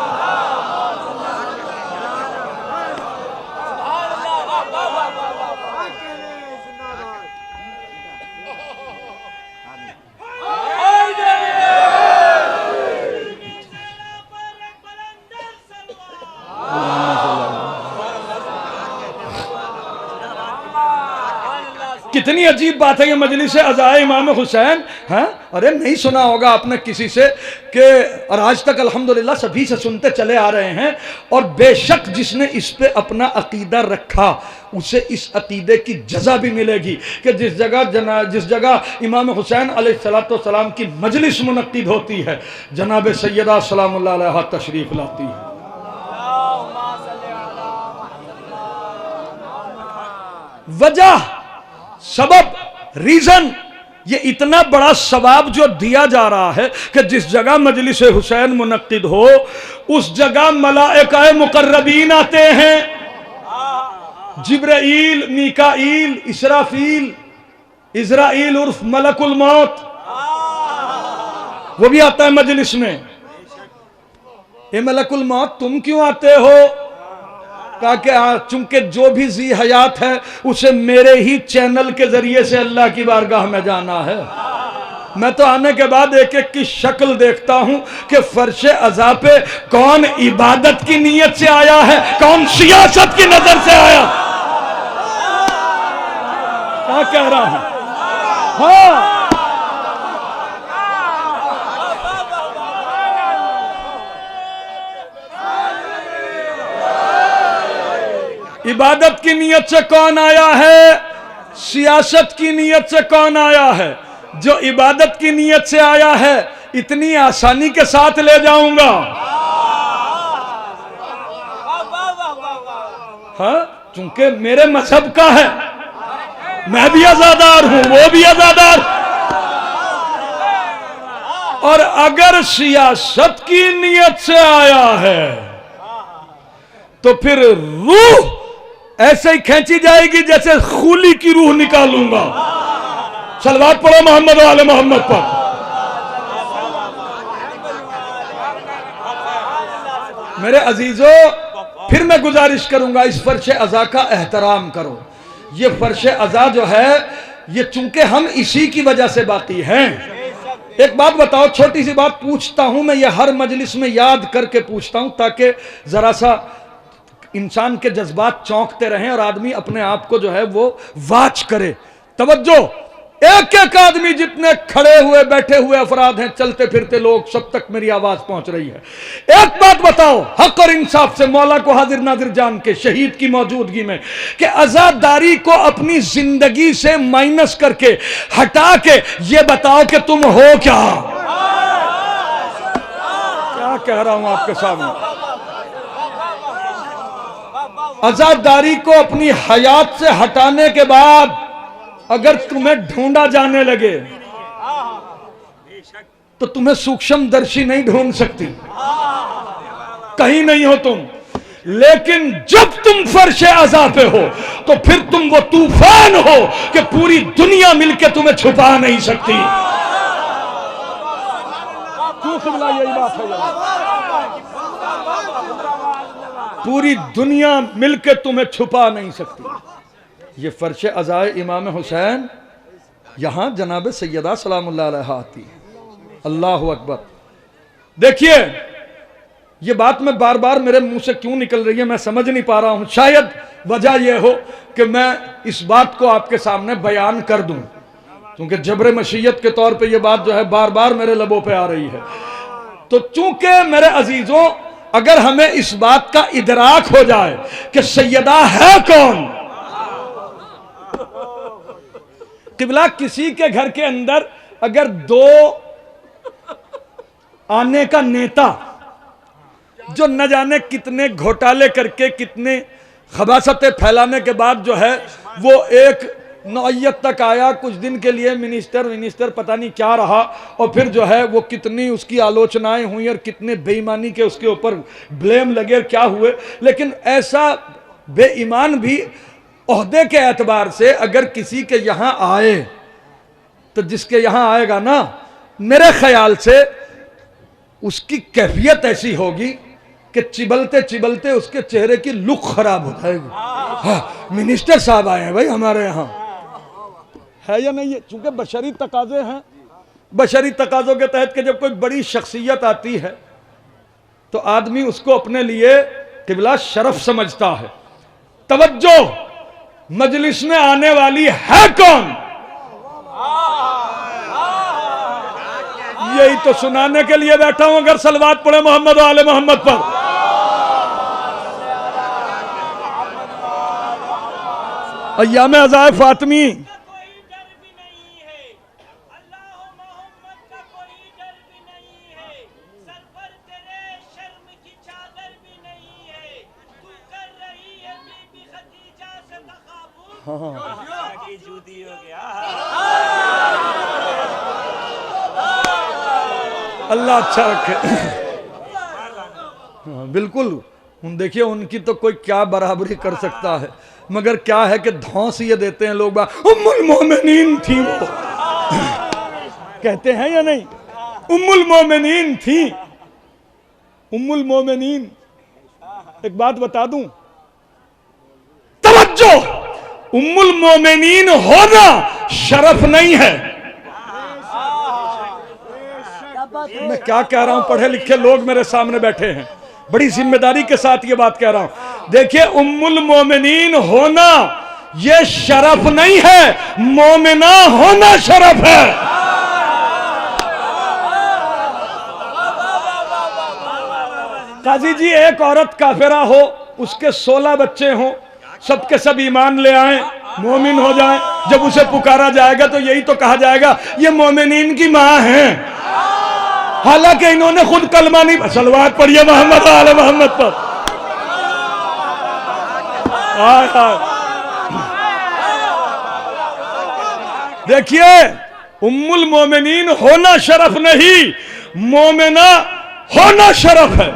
कितनी अजीब बात है ये मजलिस अज़ाए इमाम हुसैन। हाँ, अरे नहीं सुना होगा आपने किसी से कि, और आज तक अल्हम्दुलिल्लाह सभी से सुनते चले आ रहे हैं, और बेशक जिसने इस पे अपना अकीदा रखा उसे इस अकीदे की जज़ा भी मिलेगी कि जिस जगह इमाम हुसैन अलैहिस्सलाम की मजलिस मुनक्किद होती है, जनाब सैयदा सलामुल्लाह अलैहा तशरीफ लाती है। वजह, सबब, रीजन, ये इतना बड़ा सवाब जो दिया जा रहा है कि जिस जगह मजलिस हुसैन मुनक्किद हो उस जगह मलाइका मुकर्रबीन आते हैं, जिब्राइल, मीकाईल, इसराफील, इज़राइल उर्फ मलकुल मौत, वो भी आता है मजलिस में। ए मलकुल मौत तुम क्यों आते हो? कहा कि चूंकि जो भी जी हयात है उसे मेरे ही चैनल के जरिए से अल्लाह की बारगाह में जाना है। मैं तो आने के बाद एक एक की शक्ल देखता हूं कि फर्शे अज़ा पे कौन इबादत की नीयत से आया है, कौन सियासत की नजर से आया। क्या कह रहा हूं? हाँ, इबादत की नीयत से कौन आया है, सियासत की नीयत से कौन आया है। जो इबादत की नीयत से आया है इतनी आसानी के साथ ले जाऊंगा। हाँ, चूंकि मेरे मजहब का है, मैं भी आजादार हूं, वो भी आजादार। और अगर सियासत की नीयत से आया है तो फिर रूह ऐसे ही खींची जाएगी जैसे खूली की रूह निकालूंगा। सलवात पढ़ो मोहम्मद वाले मोहम्मद पर। मेरे अजीजों, फिर मैं गुजारिश करूंगा इस फर्श अज़ा का एहतराम करो। ये फर्श अज़ा जो है ये चूंकि हम इसी की वजह से बाकी हैं। एक बात बताओ, छोटी सी बात पूछता हूं मैं, ये हर मजलिस में याद करके पूछता हूं ताकि जरा सा इंसान के जज्बात चौंकते रहें और आदमी अपने आप को जो है वो वाच करे। तवज्जो, एक एक आदमी जितने खड़े हुए बैठे हुए अफराद हैं, चलते फिरते लोग, सब तक मेरी आवाज पहुंच रही है। एक बात बताओ हक और इंसाफ से, मौला को हाजिर नाजिर जान के, शहीद की मौजूदगी में, कि आजादारी को अपनी जिंदगी से माइनस करके हटा के ये बताओ कि तुम हो क्या। क्या कह रहा हूं आपके सामने। आजादारी को अपनी हयात से हटाने के बाद अगर तुम्हें ढूंढा जाने लगे तो तुम्हें सूक्ष्मदर्शी नहीं ढूंढ सकती, कहीं नहीं हो तुम। लेकिन जब तुम फर्श अज़ा पे हो तो फिर तुम वो तूफान हो कि पूरी दुनिया मिलके तुम्हें छुपा नहीं सकती। यही बात है, पूरी दुनिया मिलके तुम्हें छुपा नहीं सकती। ये फर्श अज़ाए इमाम हुसैन, यहां जनाब सैयदा सलामुल्लाह अलैहा आती है। अल्लाह अकबर। देखिए, ये बात मैं बार बार मेरे मुंह से क्यों निकल रही है मैं समझ नहीं पा रहा हूं। शायद वजह यह हो कि मैं इस बात को आपके सामने बयान कर दूं, क्योंकि जबरे मशीयत के तौर पे ये बात जो है बार बार मेरे लबों पे आ रही है। तो चूंकि मेरे अजीजों, अगर हमें इस बात का इदराक हो जाए कि सैयदा है कौन। किबला, किसी के घर के अंदर अगर दो आने का नेता जो न जाने कितने घोटाले करके, कितने खबासतें फैलाने के बाद जो है वो एक नौयत तक आया, कुछ दिन के लिए मिनिस्टर पता नहीं क्या रहा, और फिर जो है वो कितनी उसकी आलोचनाएं हुई और कितने बेईमानी के उसके ऊपर ब्लेम लगे और क्या हुए। लेकिन ऐसा बेईमान भी ओहदे के एतबार से अगर किसी के यहां आए तो जिसके यहां आएगा ना, मेरे ख्याल से उसकी कैफियत ऐसी होगी कि चिबलते चिबलते उसके चेहरे की लुक खराब हो जाएगी। हाँ, मिनिस्टर साहब आए हैं भाई हमारे यहां, है या नहीं है। चूंकि बशरी तकाजे हैं, बशरी तकाजों के तहत के जब कोई बड़ी शख्सियत आती है तो आदमी उसको अपने लिए किबला शरफ समझता है। तवज्जो, मजलिस में आने वाली है कौन, यही तो सुनाने के लिए बैठा हूं। अगर सलवात पढ़े मोहम्मद वाले मोहम्मद पर। अय्याम अज़ाए फातिमी, अल्लाह अच्छा रखे। हाँ, बिल्कुल। देखिए, उनकी तो कोई क्या बराबरी कर सकता है, मगर क्या है कि धौंस ये देते हैं लोग, उम्मुल मोमिनीन थी वो। कहते हैं या नहीं, उम्मुल मोमिनीन थी, उम्मुल मोमिनीन। एक बात बता दूं, समझो उम्मुल मोमिनीन होना शरफ नहीं है। मैं क्या कह रहा हूं, पढ़े लिखे लोग मेरे सामने बैठे हैं, बड़ी जिम्मेदारी के साथ ये बात कह रहा हूं। देखिए उम्मुल मोमिनीन होना ये शरफ नहीं है, मोमिना होना शरफ है। काजी जी, एक औरत काफिरा हो, उसके 16 बच्चे हों, सबके सब ईमान ले आए, मोमिन हो जाएं, जब उसे पुकारा जाएगा तो यही तो कहा जाएगा ये मोमिनीन की मां है। हालांकि इन्होंने खुद कलमा नहीं। सलवात पढ़िए मोहम्मद आले मोहम्मद पर। देखिए उम्मुल मोमिनीन होना शरफ नहीं, मोमिना होना शरफ है।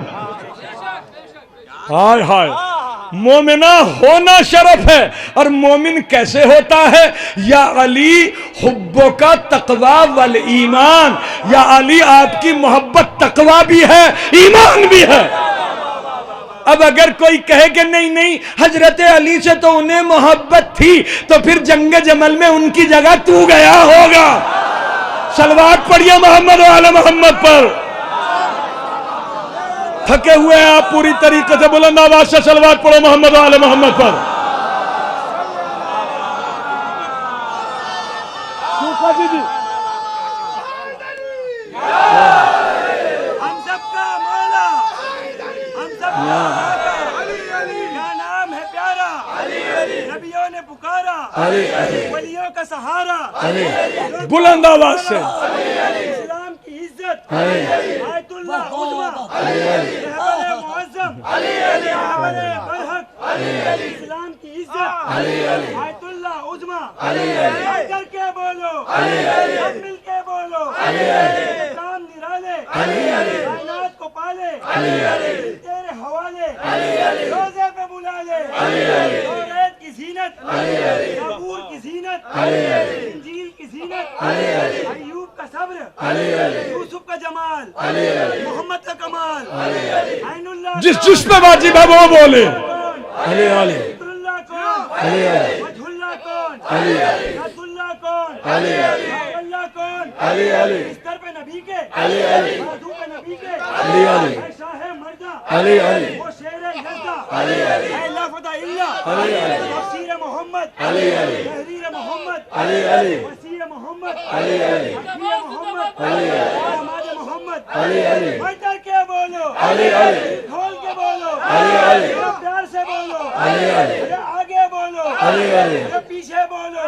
हाय हाय, मोमिना होना शरफ है। और मोमिन कैसे होता है? या अली हुब्बो का तकवा वल ईमान, या अली आपकी मोहब्बत तकवा भी है, ईमान भी है। अब अगर कोई कहे कि नहीं नहीं हजरत अली से तो उन्हें मोहब्बत थी, तो फिर जंग जमल में उनकी जगह तू गया होगा। सलवात पढ़िए मोहम्मद वाले मोहम्मद पर। थके हुए हैं आप, पूरी तरीके से बुलंद आवाज से सलवात पढ़ो मोहम्मद वाले मोहम्मद पर। जी हम सबका मौला, हम सबका क्या नाम है प्यारा, नबियों ने पुकारा, वलियों का सहारा, बुलंद आवाज से। इस्लाम की इज्जत, आयतुल्लाह उज़्मा, रहबर मुअज़्ज़म, रहबर बरहक, इस्लाम की इज्जत, आयतुल्लाह उज़्मा। करके बोलो, सब मिल के बोलो, काम निराले, कायनात को पाले, तेरे हवाले, रोजे पे बुला ले, तौरात की ज़ीनत, ज़बूर की ज़ीनत, इंजील की ज़ीनत, अय्यूब का सब्र, यूसुफ का जमाल, मोहम्मद का कमाल, ऐनुल्लाह जिस पे वाजिब है वो बोले। अली अली कौन, वजहुल्लाह कौन, नासुल्लाह कौन, अल्लाह कौन, बिस्तर पे नबी के, बाजू पे नबी के, शाह मर्दा, वो शेर यज़दा, ला फदा इल्ला, तफसीर मोहम्मद, तहरीर मोहम्मद, वसीय मोहम्मद, हकीय मोहम्मद, आमाद मोहम्मद। बढ़ के बोलो, खोल के बोलो, प्यार से बोलो, आगे बोलो, पीछे बोलो,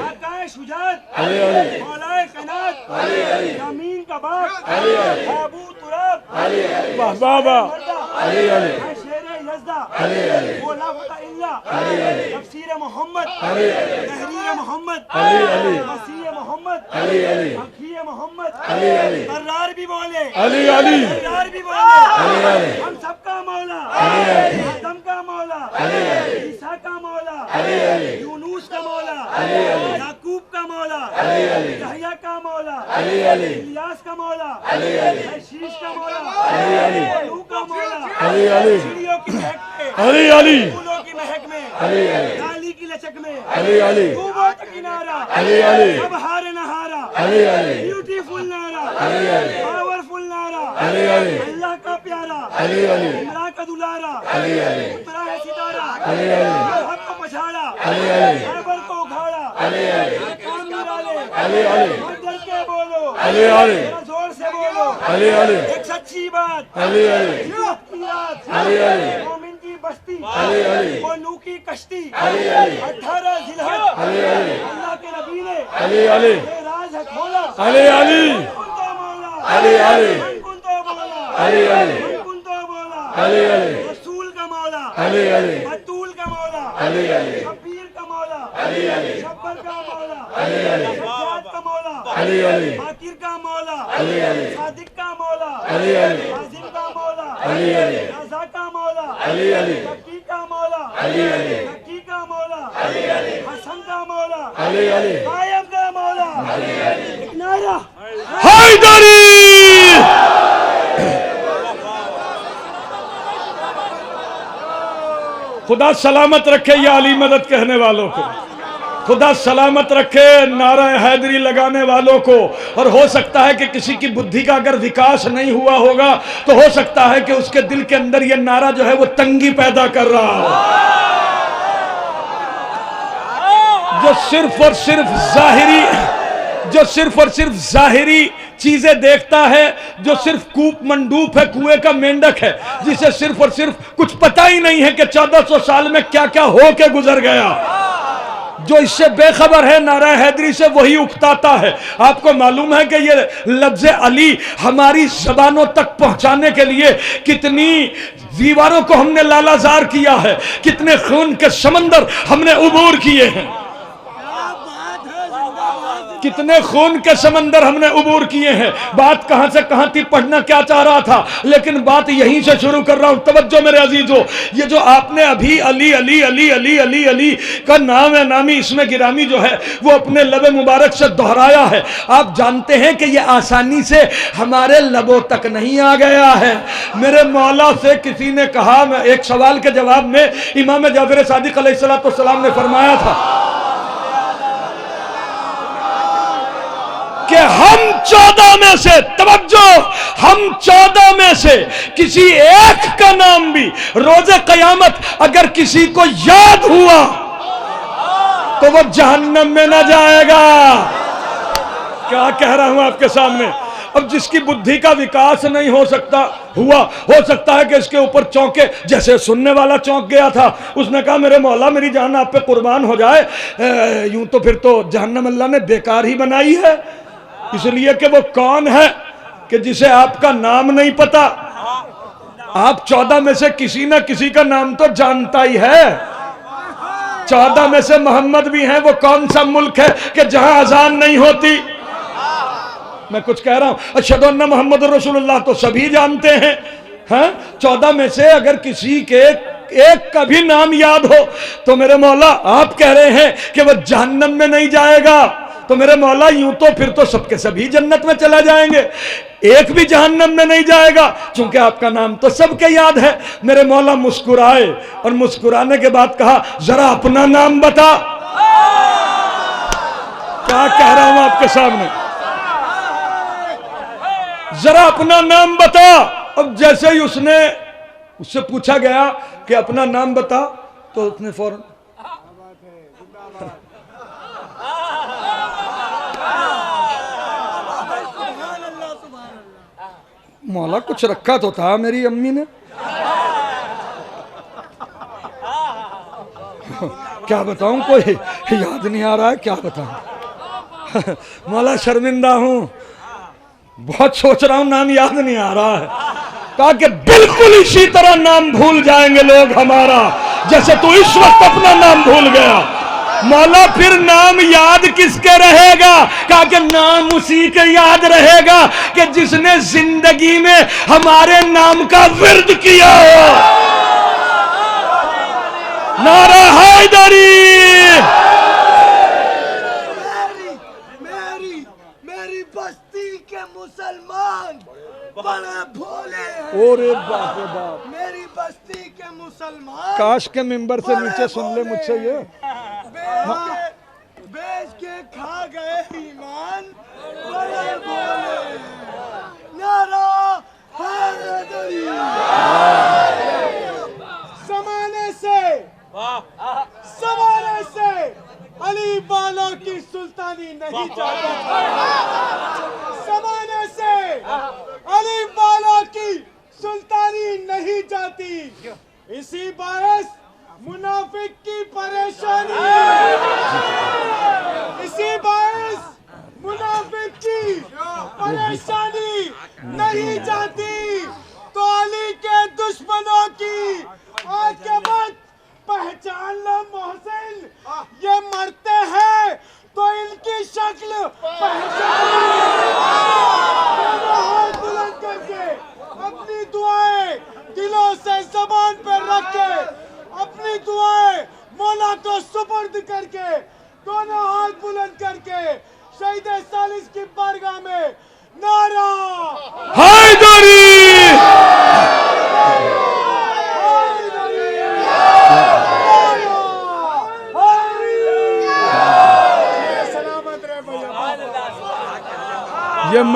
आकाए शुजात, मौलाए कनात, जमीन का बाप, अबू तुराब, शेर यज़दा, वो ला फदा इल्ला, तफसीर मोहम्मद, तहरीर मोहम्मद, वसीय मोहम्मद, हकीय मोहम्मद। कर्रार भी बोले, कर्रार भी बोले, हम सबका मौला, आदम का मौला, ईसा का मौला, यूनुस का मौला, याकूब का मौला, यहया का मौला, इलियास का मौला, शीश का मौला, नूह का मौला, चिड़ियों की महक में, फूलों की महक में, डाली की लचक में, तूबों का किनारा, सब हारे नहारा, ब्यूटीफुल नारा, पावरफुल नारा, अल्लाह का प्यारा, इमरान का दुलारा, उतरा है सितारा, हक को पछाड़ा, खैबर को उखाड़ा, काम निराले, डर के बोलो, जोर से बोलो, एक सच्ची बात, की रात, मोमिन की बस्ती, वो नूह की कश्ती, 18 जिलहज, अल्लाह के नबी ने ये राज है खोला, कुन तो मौला, कुन तो बोला, कुन तो बोला, रसूल का मौला, बतूल का मौला, शब्बीर का मौला, शब्बर का मौला, सज्जाद का मौला, बाकिर का मौला, सादिक का मौला, आजिम का मौला, रज़ा का मौला, तकी का मौला, तकी का मौला, हसन का मौला, कायम का मौला। एक नारा हैदरी। खुदा सलामत रखे या अली मदद कहने वालों को, खुदा सलामत रखे नारा हैदरी लगाने वालों को। और हो सकता है कि किसी की बुद्धि का अगर विकास नहीं हुआ होगा तो हो सकता है कि उसके दिल के अंदर यह नारा जो है वो तंगी पैदा कर रहा हो। जो सिर्फ और सिर्फ जाहिरी चीजें देखता है, जो सिर्फ कूप मंडूप है, कुएं का मेंढक है, जिसे सिर्फ और सिर्फ कुछ पता ही नहीं है कि 1400 साल में क्या क्या हो के गुजर गया, जो इससे बेखबर है नारा हैदरी से, वही उकताता है। आपको मालूम है कि ये लफ्ज़ अली हमारी जबानों तक पहुंचाने के लिए कितनी दीवारों को हमने लालाजार किया है, कितने खून के समंदर हमने उबूर किए हैं, कितने खून के समंदर हमने उबूर किए हैं। बात कहां से कहां थी, पढ़ना क्या चाह रहा था, लेकिन बात यहीं से शुरू कर रहा हूं। तवज्जो मेरे अजीजों, ये जो आपने अभी अली अली अली अली अली अली का नाम है, नामी इसमें गिरामी जो है वो अपने लबे मुबारक से दोहराया है, आप जानते हैं कि ये आसानी से हमारे लबों तक नहीं आ गया है। मेरे मौला से किसी ने कहा, मैं एक सवाल के जवाब में इमाम जाफर सादिक अलैहिस्सलाम ने फरमाया था कि हम 14 में से, तवज्जो, हम 14 में से किसी एक का नाम भी रोज़े क़यामत अगर किसी को याद हुआ तो वो जहन्नम में ना जाएगा। क्या कह रहा हूं आपके सामने। अब जिसकी बुद्धि का विकास नहीं हो सकता हो सकता है कि इसके ऊपर चौंके, जैसे सुनने वाला चौंक गया था, उसने कहा मेरे मौला मेरी जान आप पे कुर्बान हो जाए, यूं तो फिर तो जहन्नम अल्लाह ने बेकार ही बनाई है, इसलिए कि वो कौन है कि जिसे आपका नाम नहीं पता। आप 14 में से किसी ना किसी का नाम तो जानता ही है। 14 में से मोहम्मद भी हैं। वो कौन सा मुल्क है कि जहां अजान नहीं होती। मैं कुछ कह रहा हूं, अशहदु अन्ना मुहम्मद रसूलुल्लाह तो सभी जानते हैं। हाँ, 14 में से अगर किसी के एक का भी नाम याद हो तो मेरे मौला आप कह रहे हैं कि वह जहन्नम में नहीं जाएगा, तो मेरे मौला यूं तो फिर तो सबके सभी जन्नत में चला जाएंगे, एक भी जहन्नम में नहीं जाएगा, क्योंकि आपका नाम तो सबके याद है। मेरे मौला मुस्कुराए और मुस्कुराने के बाद कहा जरा अपना नाम बता। क्या कह रहा हूं आपके सामने, जरा अपना नाम बता। अब जैसे ही उससे पूछा गया कि अपना नाम बता, तो उसने फौरन मौला कुछ रखा तो था मेरी अम्मी ने। क्या बताऊं, कोई याद नहीं आ रहा है, क्या बताऊं। मौला शर्मिंदा हूं, बहुत सोच रहा हूं, नाम याद नहीं आ रहा है। कहा कि बिल्कुल इसी तरह नाम भूल जाएंगे लोग हमारा, जैसे तू इस वक्त अपना नाम भूल गया। मौला फिर नाम याद किसके रहेगा? कहा कि नाम उसी के याद रहेगा कि जिसने जिंदगी में हमारे नाम का विर्द किया हो। नारा हैदरी। मेरी बस्ती के मुसलमान बड़े भोले हैं। ओरे बाप रे बाप, मेरी बस्ती के मुसलमान काश के मिंबर से नीचे सुन ले मुझसे ये। बेच के खा गए ईमान, बड़े भोले। नारा हैदरी। जमाने से अली बाला की सुल्तानी नहीं जाती। जमाने से अली बाला की सुल्तानी नहीं जाती। इसी बायस मुनाफिक की परेशानी, इसी बायस मुनाफिक की परेशानी नहीं जाती। तो अली के दुश्मनों की आज के बाद पहचान लो मोहसिन, ये मरते हैं तो इनकी शक्ल पहचान हाथ बुलंद करके अपनी दुआएं दिलों से ज़बान पर रख के, अपनी दुआएं मौला को सुपुर्द करके, दोनों हाथ बुलंद करके शहीद सालिस की बारगाह में नारा हैदरी।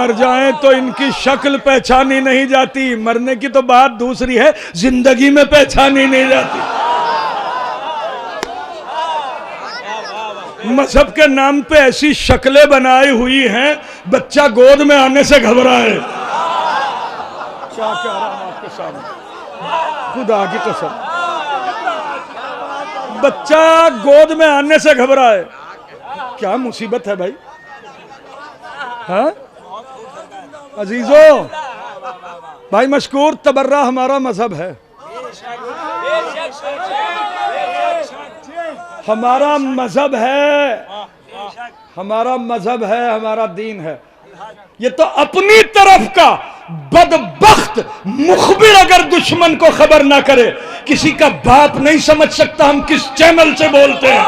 मर जाएं तो इनकी शक्ल पहचानी नहीं जाती, मरने की तो बात दूसरी है, जिंदगी में पहचानी नहीं जाती। मजहब के नाम पे ऐसी शक्लें बनाई हुई हैं, बच्चा गोद में आने से घबराए। क्या कह रहा हूं आपके सामने, खुदा की कसम, बच्चा गोद में आने से घबराए। क्या मुसीबत है भाई। हाँ अजीजों, भाई मशकूर तबर्रा हमारा मजहब है, हमारा मजहब है, हमारा मजहब है, हमारा दीन है। ये तो अपनी तरफ का बदबख्त मुखबिर अगर दुश्मन को खबर ना करे, किसी का बाप नहीं समझ सकता हम किस चैनल से बोलते हैं।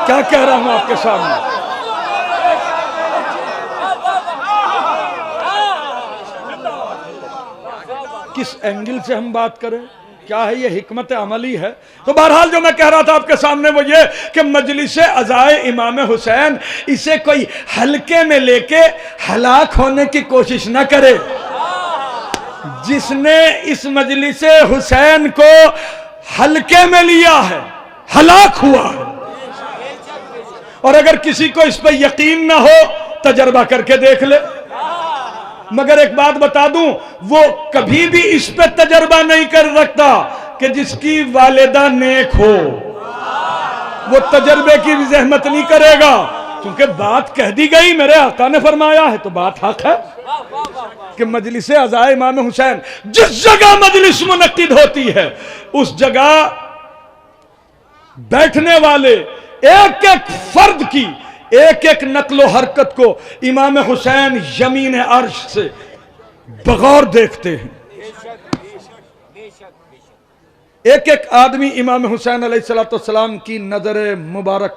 क्या कह रहा हूं आपके सामने। किस एंगल से हम बात करें, क्या है ये हिकमत अमली है। तो बहरहाल जो मैं कह रहा था आपके सामने वो ये कि मजलिस अज़ाए इमाम हुसैन, इसे कोई हल्के में लेके हलाक होने की कोशिश न करे। जिसने इस मजलिस हुसैन को हल्के में लिया है, हलाक हुआ है। और अगर किसी को इस पर यकीन ना हो, तजर्बा करके देख ले। मगर एक बात बता दूं, वो कभी भी इस पे तजर्बा नहीं कर सकता कि जिसकी वालिदा नेक हो, वो तजर्बे की भी जहमत नहीं करेगा, क्योंकि बात कह दी गई, मेरे आका ने फरमाया है, तो बात हक है कि मजलिस अज़ाए इमाम हुसैन, जिस जगह मजलिस मुनक्किद होती है, उस जगह बैठने वाले एक एक फर्द की एक एक नक्लो हरकत को इमाम हुसैन यमीन अर्श से बगौर देखते हैं। एक एक आदमी इमाम हुसैन अलैहिस्सलाम की नजर मुबारक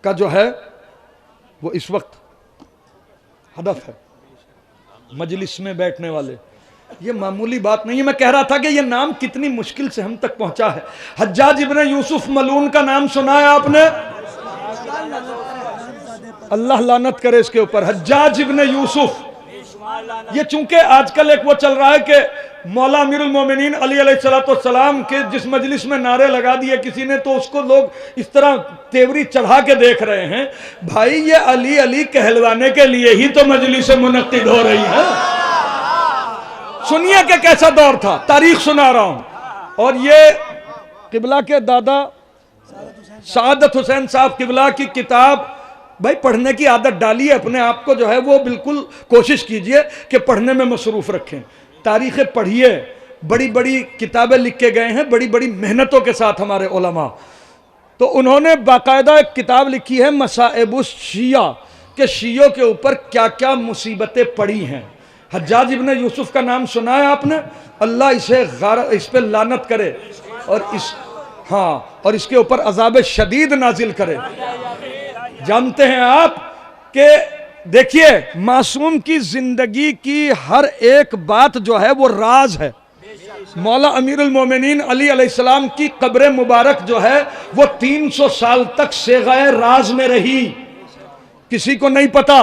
का जो है वो इस वक्त हदफ है। मजलिस में बैठने वाले, ये मामूली बात नहीं है। मैं कह रहा था कि ये नाम कितनी मुश्किल से हम तक पहुंचा है। हज्जाज इब्न यूसुफ मलून का नाम सुना है आपने? अल्लाह लानत करे इसके ऊपर, हज्जाज इब्न यूसुफ। ये चूंकि आजकल एक वो चल रहा है कि मौला अमीरुल मोमिनीन अली अलैहिस्सलाम के जिस मजलिस में नारे लगा दिए किसी ने, तो उसको लोग इस तरह तेवरी चढ़ा के देख रहे हैं। भाई ये अली अली कहलवाने के लिए ही तो मजलिस मुनक्किद हो रही है। सुनिए कि कैसा दौर था, तारीख सुना रहा हूं। और ये किबला के दादा सादत हुसैन साहब किबला की किताब, भाई पढ़ने की आदत डालिए, अपने आप को जो है वो बिल्कुल कोशिश कीजिए कि पढ़ने में मसरूफ रखें। तारीखें पढ़िए, बड़ी बड़ी किताबें लिख के गए हैं बड़ी बड़ी मेहनतों के साथ हमारे उलमा। तो उन्होंने बाकायदा एक किताब लिखी है मसाइबुस शिया, के शियों के ऊपर क्या क्या मुसीबतें पड़ी हैं। हज्जाज इब्न यूसुफ का नाम सुना है आपने? अल्लाह इस पे लानत करे और और इसके ऊपर अजाब शदीद नाजिल करे। जानते हैं आप कि देखिए, मासूम की जिंदगी की हर एक बात जो है वो राज है। मौला अमीरुल मोमिनीन अली अलैहिस्सलाम की कब्र मुबारक जो है वो 300 साल तक सेगाए राज में रही। किसी को नहीं पता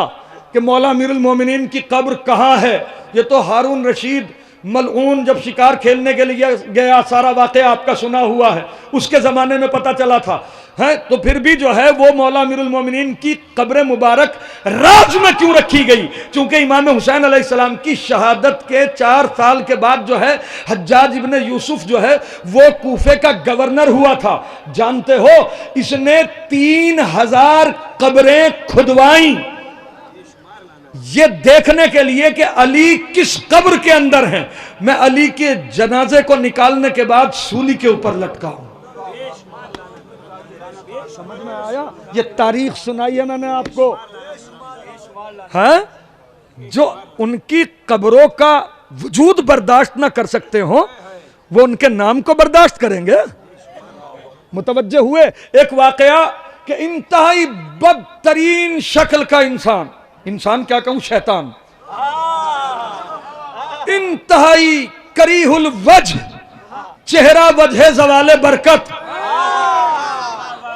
कि मौला अमीरुल मोमिनीन की कब्र कहाँ है। ये तो हारून रशीद मलऊन जब शिकार खेलने के लिए गया, सारा वाक़या आपका सुना हुआ है, उसके ज़माने में पता चला था है। तो फिर भी जो है वो मौला अमीरुल मोमिनीन की कब्र मुबारक राज में क्यों रखी गई? क्योंकि इमाम हुसैन अलैहिस्सलाम की शहादत के 4 साल के बाद जो है हज्जाज इब्न यूसुफ जो है वो कूफे का गवर्नर हुआ था। जानते हो, इसने 3000 कब्रें खुदवाई ये देखने के लिए कि अली किस कब्र के अंदर हैं। मैं अली के जनाजे को निकालने के बाद सूली के ऊपर लटका हूं। समझ में आया? ये तारीख सुनाई है मैंने आपको, हैं? जो उनकी कब्रों का वजूद बर्दाश्त ना कर सकते हो, वो उनके नाम को बर्दाश्त करेंगे? मुतवज्जे हुए? एक वाकया कि इंतहाई बदतरीन शक्ल का इंसान क्या कहूं, शैतान, इंतहाई करीहुल वजह, चेहरा वजह जवाले बरकत,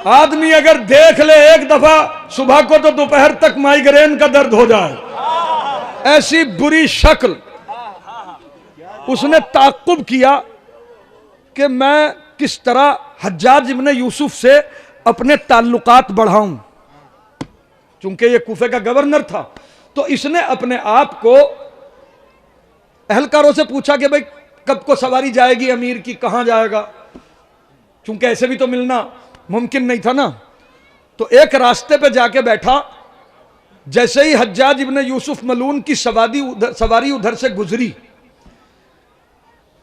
आदमी अगर देख ले एक दफा सुबह को तो दोपहर तक माइग्रेन का दर्द हो जाए, ऐसी बुरी शक्ल। उसने ताक़ुब किया कि मैं किस तरह हज्जाज इब्न यूसुफ से अपने ताल्लुकात बढ़ाऊं, चूंकि ये कूफे का गवर्नर था। तो इसने अपने आप को अहलकारों से पूछा कि भाई कब को सवारी जाएगी अमीर की, कहां जाएगा, चूंकि ऐसे भी तो मिलना मुमकिन नहीं था ना। तो एक रास्ते पे जाके बैठा, जैसे ही हज्जाज इब्न यूसुफ मलून की सवारी उधर से गुजरी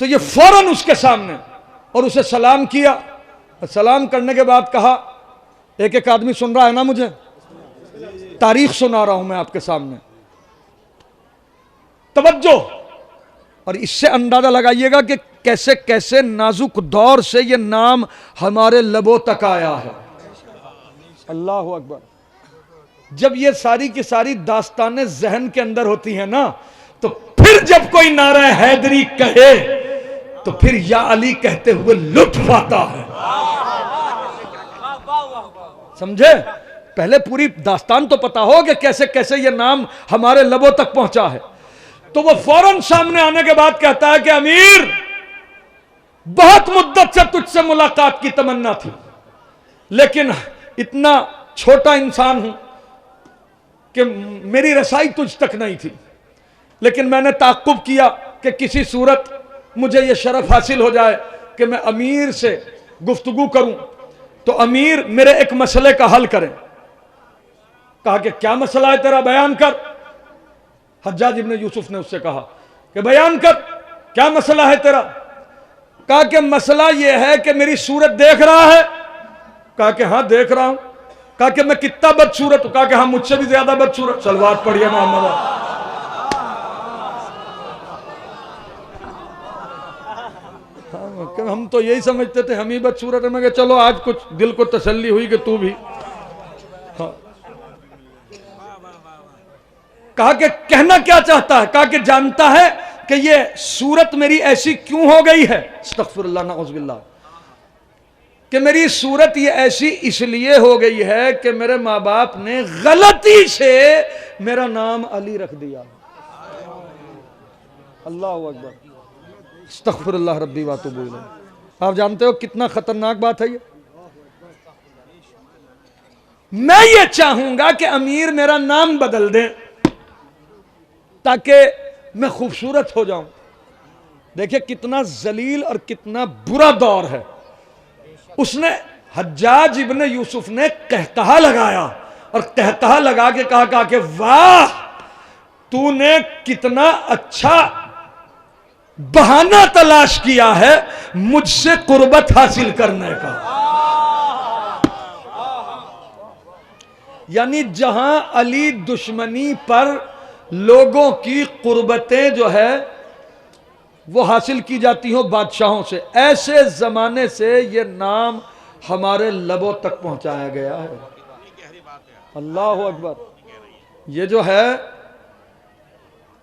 तो ये फौरन उसके सामने और उसे सलाम किया। सलाम करने के बाद कहा, एक एक आदमी सुन रहा है ना, मुझे तारीख सुना रहा हूं मैं आपके सामने, तवज्जो। और इससे अंदाजा लगाइएगा कि कैसे कैसे नाजुक दौर से ये नाम हमारे लबों तक आया है। अल्लाह अकबर। जब ये सारी की सारी दास्तानें जहन के अंदर होती हैं ना, तो फिर जब कोई नारा हैदरी कहे तो फिर या अली कहते हुए लुत्फ आता है। समझे? पहले पूरी दास्तान तो पता हो कि कैसे कैसे ये नाम हमारे लबों तक पहुंचा है। तो वो फौरन सामने आने के बाद कहता है कि अमीर, बहुत मुद्दत से तुझसे मुलाकात की तमन्ना थी, लेकिन इतना छोटा इंसान हूं कि मेरी रसाई तुझ तक नहीं थी, लेकिन मैंने ताक़ुब किया कि किसी सूरत मुझे यह शरफ हासिल हो जाए कि मैं अमीर से गुफ्तगू करूं, तो अमीर मेरे एक मसले का हल करें। कहा कि क्या मसला है तेरा, बयान कर। हज्जाज इब्न यूसुफ ने उससे कहा कि बयान कर, क्या मसला है तेरा। कहा कि मसला यह है कि मेरी सूरत देख रहा है। कहा कि हाँ देख रहा हूं। कहा कि मैं कितना बदसूरत हूं। कहा कि हाँ मुझसे भी ज्यादा बदसूरत। सलवात पढ़िए मोहम्मद। हम तो यही समझते थे हम ही बदसूरत है। मैं कहा चलो आज कुछ दिल को तसल्ली हुई कि तू भी। हाँ। कहा कि कहना क्या चाहता है। कहा कि जानता है कि ये सूरत मेरी ऐसी क्यों हो गई है, अस्तगफिरुल्लाह नऊज़ुबिल्लाह, कि मेरी सूरत ये ऐसी इसलिए हो गई है कि मेरे माँ बाप ने गलती से मेरा नाम अली रख दिया। अल्लाह अकबर, अस्तगफिरुल्लाह रब्बी व अतूबु इलैह। आप जानते हो कितना खतरनाक बात है ये। मैं ये चाहूंगा कि अमीर मेरा नाम बदल दें ताकि मैं खूबसूरत हो जाऊं। देखिए कितना जलील और कितना बुरा दौर है। उसने हज्जाज इब्न यूसुफ ने कहकहा लगाया और कहकहा लगा के कहा कि वाह, तूने कितना अच्छा बहाना तलाश किया है मुझसे कुर्बत हासिल करने का। यानी जहां अली दुश्मनी पर लोगों की कुर्बतें जो है वो हासिल की जाती हो बादशाहों से, ऐसे जमाने से ये नाम हमारे लबों तक पहुंचाया गया है। अल्लाह अकबर। ये जो है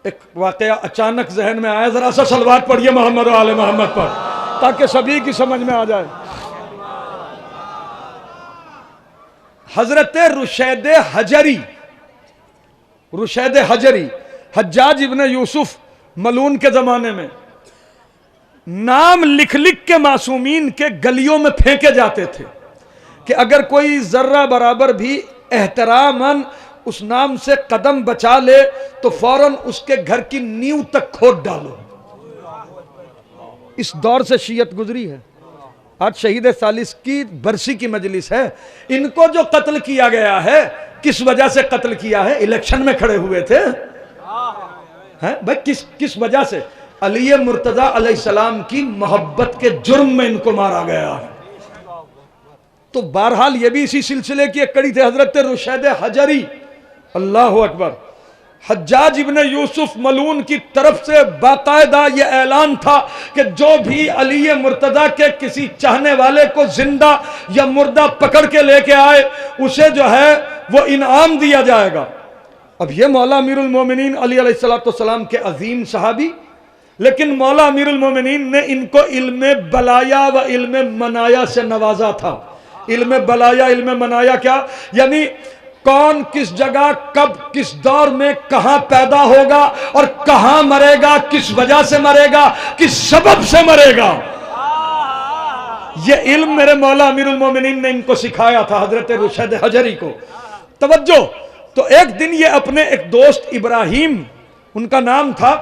एक वाकया अचानक जहन में आया, जरा सा सलवात पढ़िए मोहम्मद आले मोहम्मद पर ताकि सभी की समझ में आ जाए। हजरत रुशैद हजरी हज्जाज इब्न यूसुफ मलून के जमाने में नाम लिख लिख के मासूमीन के गलियों में फेंके जाते थे कि अगर कोई जर्रा बराबर भी एहतरामन उस नाम से कदम बचा ले तो फौरन उसके घर की नींव तक खोद डालो। इस दौर से शियत गुजरी है। आज शहीद सालिस की बरसी की मजलिस है। इनको जो कत्ल किया गया है, किस वजह से कत्ल किया है? इलेक्शन में खड़े हुए थे हैं भाई। किस वजह से? अली मुर्तजा अलैहिस्सलाम की मोहब्बत के जुर्म में इनको मारा गया है। तो बहरहाल ये भी इसी सिलसिले की एक कड़ी थे, हजरत रुशैद हजरी। अल्लाह अकबर। हज्जाज इब्न यूसुफ मलून की तरफ से बाकायदा ये ऐलान था कि जो भी अली मुर्तजा के किसी चाहने वाले को जिंदा या मुर्दा पकड़ के लेके आए उसे जो है वो इनाम दिया जाएगा। अब ये मौला अमीरुल मोमिनीन अली अलैहिस्सलाम के अजीम सहाबी, लेकिन मौला अमीरुल मोमिनीन ने इनको इल्मे बलाया व इल्मे मनाया से नवाजा था। इल्म बलाया इल्म मनाया, क्या यानी कौन किस जगह कब किस दौर में कहां पैदा होगा और कहां मरेगा, किस वजह से मरेगा, किस सबब से मरेगा, ये इल्म मेरे मौला अमीरुल मोमिनीन ने इनको सिखाया था, हजरत रुशैद हजरी को। तवज्जो। तो एक दिन ये अपने एक दोस्त इब्राहिम, उनका नाम था,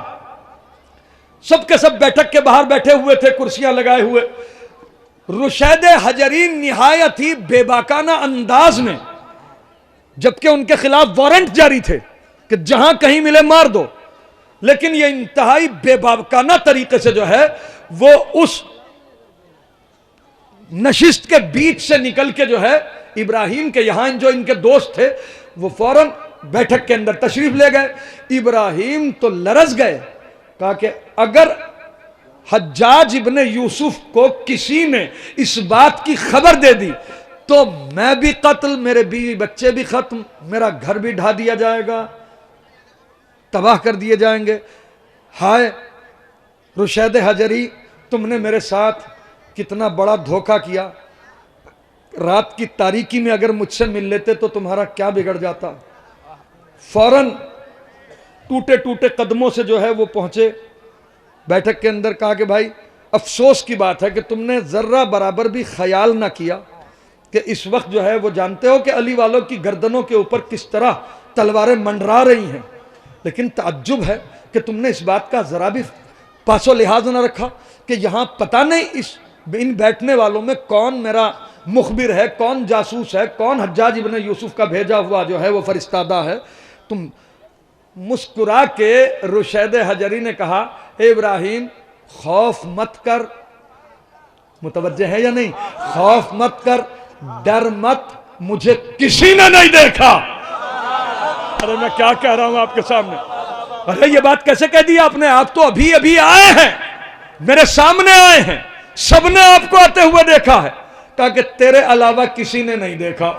सबके सब बैठक के बाहर बैठे हुए थे, कुर्सियां लगाए हुए। रुशैद हजरी निहायत ही बेबाकाना अंदाज में, जबकि उनके खिलाफ वारंट जारी थे कि जहां कहीं मिले मार दो, लेकिन ये इंतहाई बेबाकाना तरीके से जो है वो उस नशिस्त के बीच से निकल के जो है इब्राहिम के यहां जो इनके दोस्त थे वो फौरन बैठक के अंदर तशरीफ ले गए। इब्राहिम तो लरज गए, कहा कि अगर हज्जाज इब्ने यूसुफ को किसी ने इस बात की खबर दे दी तो मैं भी कत्ल, मेरे बीवी बच्चे भी खत्म, मेरा घर भी ढा दिया जाएगा, तबाह कर दिए जाएंगे। हाय रुशैद हजरी, तुमने मेरे साथ कितना बड़ा धोखा किया, रात की तारीकी में अगर मुझसे मिल लेते तो तुम्हारा क्या बिगड़ जाता। फौरन टूटे टूटे कदमों से जो है वो पहुंचे बैठक के अंदर, कहा कि भाई अफसोस की बात है कि तुमने जर्रा बराबर भी ख्याल ना किया कि इस वक्त जो है वो जानते हो कि अली वालों की गर्दनों के ऊपर किस तरह तलवारें मंडरा रही हैं, लेकिन ताज्जुब है कि तुमने इस बात का जरा भी पासो लिहाज न रखा कि यहां पता नहीं इन बैठने वालों में कौन मेरा मुखबिर है, कौन जासूस है, कौन हज्जाज इब्ने यूसुफ का भेजा हुआ जो है वो फरिश्तादा है। तुम मुस्कुरा के रुशैद हजरी ने कहा, ए इब्राहिम खौफ मत कर, मुतवज्जे है या नहीं, खौफ मत कर, डर मत, मुझे किसी ने नहीं देखा। अरे मैं क्या कह रहा हूं आपके सामने, अरे ये बात कैसे कह दी आपने, आप तो अभी अभी आए हैं, मेरे सामने आए हैं, सबने आपको आते हुए देखा है। कहा कि तेरे अलावा किसी ने नहीं देखा,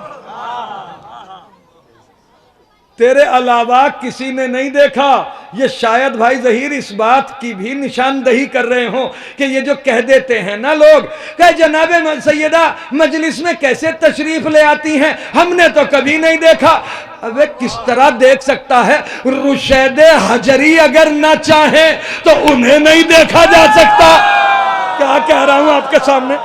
तेरे अलावा किसी ने नहीं देखा। ये शायद भाई जहीर इस बात की भी निशानदही कर रहे हो कि ये जो कह देते हैं ना लोग, कहे जनाबे सैयदा मजलिस में कैसे तशरीफ ले आती हैं, हमने तो कभी नहीं देखा। अबे किस तरह देख सकता है, रुशैद हजरी अगर ना चाहे तो उन्हें नहीं देखा जा सकता। क्या कह रहा हूं आपके सामने।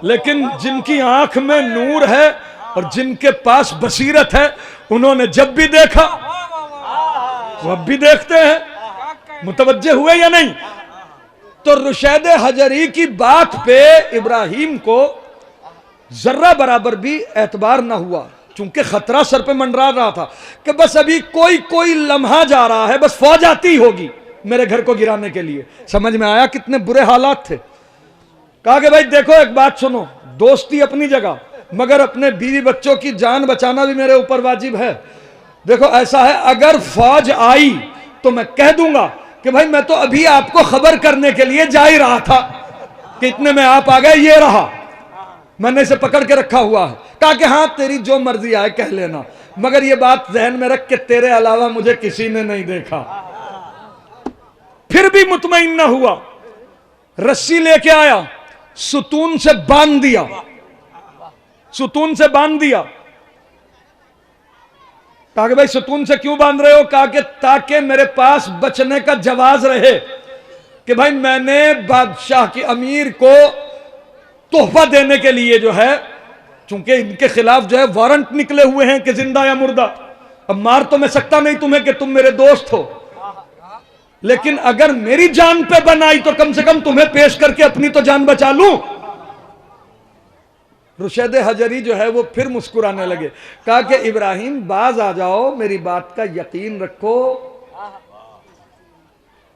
लेकिन जिनकी आंख में नूर है और जिनके पास बसीरत है, उन्होंने जब भी देखा वो अब भी देखते हैं। मुतवज्जे हुए या नहीं। तो रुशैद हजरी की बात पे इब्राहिम को जर्रा बराबर भी एतबार ना हुआ, चूंकि खतरा सर पे मंडरा रहा था कि बस अभी कोई कोई लम्हा जा रहा है, बस फौज आती होगी मेरे घर को गिराने के लिए। समझ में आया कितने बुरे हालात थे। कहा कि भाई देखो एक बात सुनो, दोस्ती अपनी जगह, मगर अपने बीवी बच्चों की जान बचाना भी मेरे ऊपर वाजिब है। देखो ऐसा है, अगर फौज आई तो मैं कह दूंगा कि भाई मैं तो अभी आपको खबर करने के लिए जा ही रहा था कि इतने में आप आ गए, ये रहा, मैंने इसे पकड़ के रखा हुआ है। कहा कि हाँ तेरी जो मर्जी आए कह लेना, मगर ये बात जहन में रख के तेरे अलावा मुझे किसी ने नहीं देखा। फिर भी मुतमईन न हुआ, रस्सी लेके आया, सुतून से बांध दिया, सुतून से बांध दिया। कहा कि भाई सुतून से क्यों बांध रहे हो? कहा कि ताकि मेरे पास बचने का जवाज रहे कि भाई मैंने बादशाह की अमीर को तोहफा देने के लिए जो है, चूंकि इनके खिलाफ जो है वारंट निकले हुए हैं कि जिंदा या मुर्दा, अब मार तो मैं सकता नहीं तुम्हें कि तुम मेरे दोस्त हो, लेकिन अगर मेरी जान पे बनाई तो कम से कम तुम्हें पेश करके अपनी तो जान बचा लूं। रुशैद हजरी जो है वो फिर मुस्कुराने लगे। कहा कि इब्राहिम बाज आ जाओ, मेरी बात का यकीन रखो,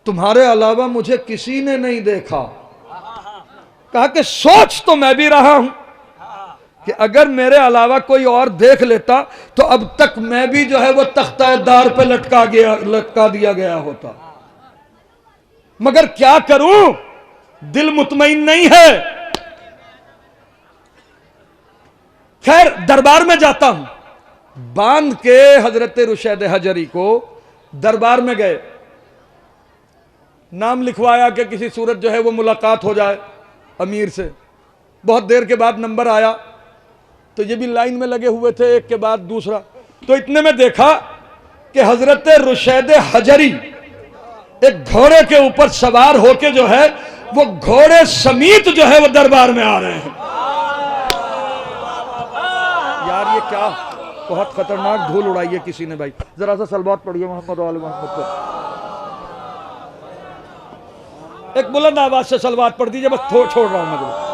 तुम्हारे अलावा मुझे किसी ने नहीं देखा। कहा कि सोच तो मैं भी रहा हूं कि अगर मेरे अलावा कोई और देख लेता तो अब तक मैं भी जो है वो तख्ता दार पे लटका दिया गया होता, मगर क्या करूं, दिल मुतमईन नहीं है। खैर दरबार में जाता हूं। बांध के हजरत रुशैद हजरी को दरबार में गए। नाम लिखवाया कि किसी सूरत जो है वो मुलाकात हो जाए अमीर से। बहुत देर के बाद नंबर आया तो ये भी लाइन में लगे हुए थे, एक के बाद दूसरा। तो इतने में देखा कि हजरत रुशैद हजरी एक घोड़े के ऊपर सवार होके जो है वो घोड़े समीत जो है वो दरबार में आ रहे हैं। यार ये क्या बहुत खतरनाक धूल उड़ाई है किसी ने भाई। जरा सा सलवात पढ़िए मोहम्मद वाले मोहम्मद पर। एक बुलंद आवाज से सलवात पढ़ दीजिए, बस छोड़ रहा हूं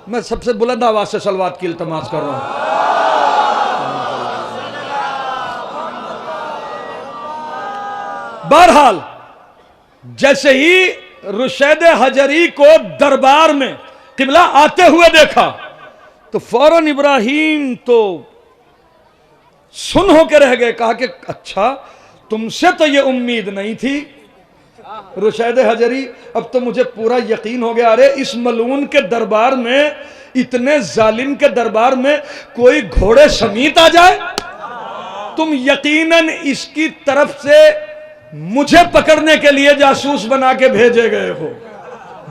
मैं सबसे बुलंद आवाज से सलवात की इल्तमास कर रहा हूं। बहरहाल जैसे ही रुशैद हजरी को दरबार में किबला आते हुए देखा तो फौरन इब्राहिम तो सुन होकर रह गए। कहा कि अच्छा, तुमसे तो ये उम्मीद नहीं थी रुशैद हजरी, अब तो मुझे पूरा यकीन हो गया। अरे इस मलून के दरबार में, इतने जालिम के दरबार में कोई घोड़े समीत आ जाए? तुम यकीनन इसकी तरफ से मुझे पकड़ने के लिए जासूस बना के भेजे गए हो।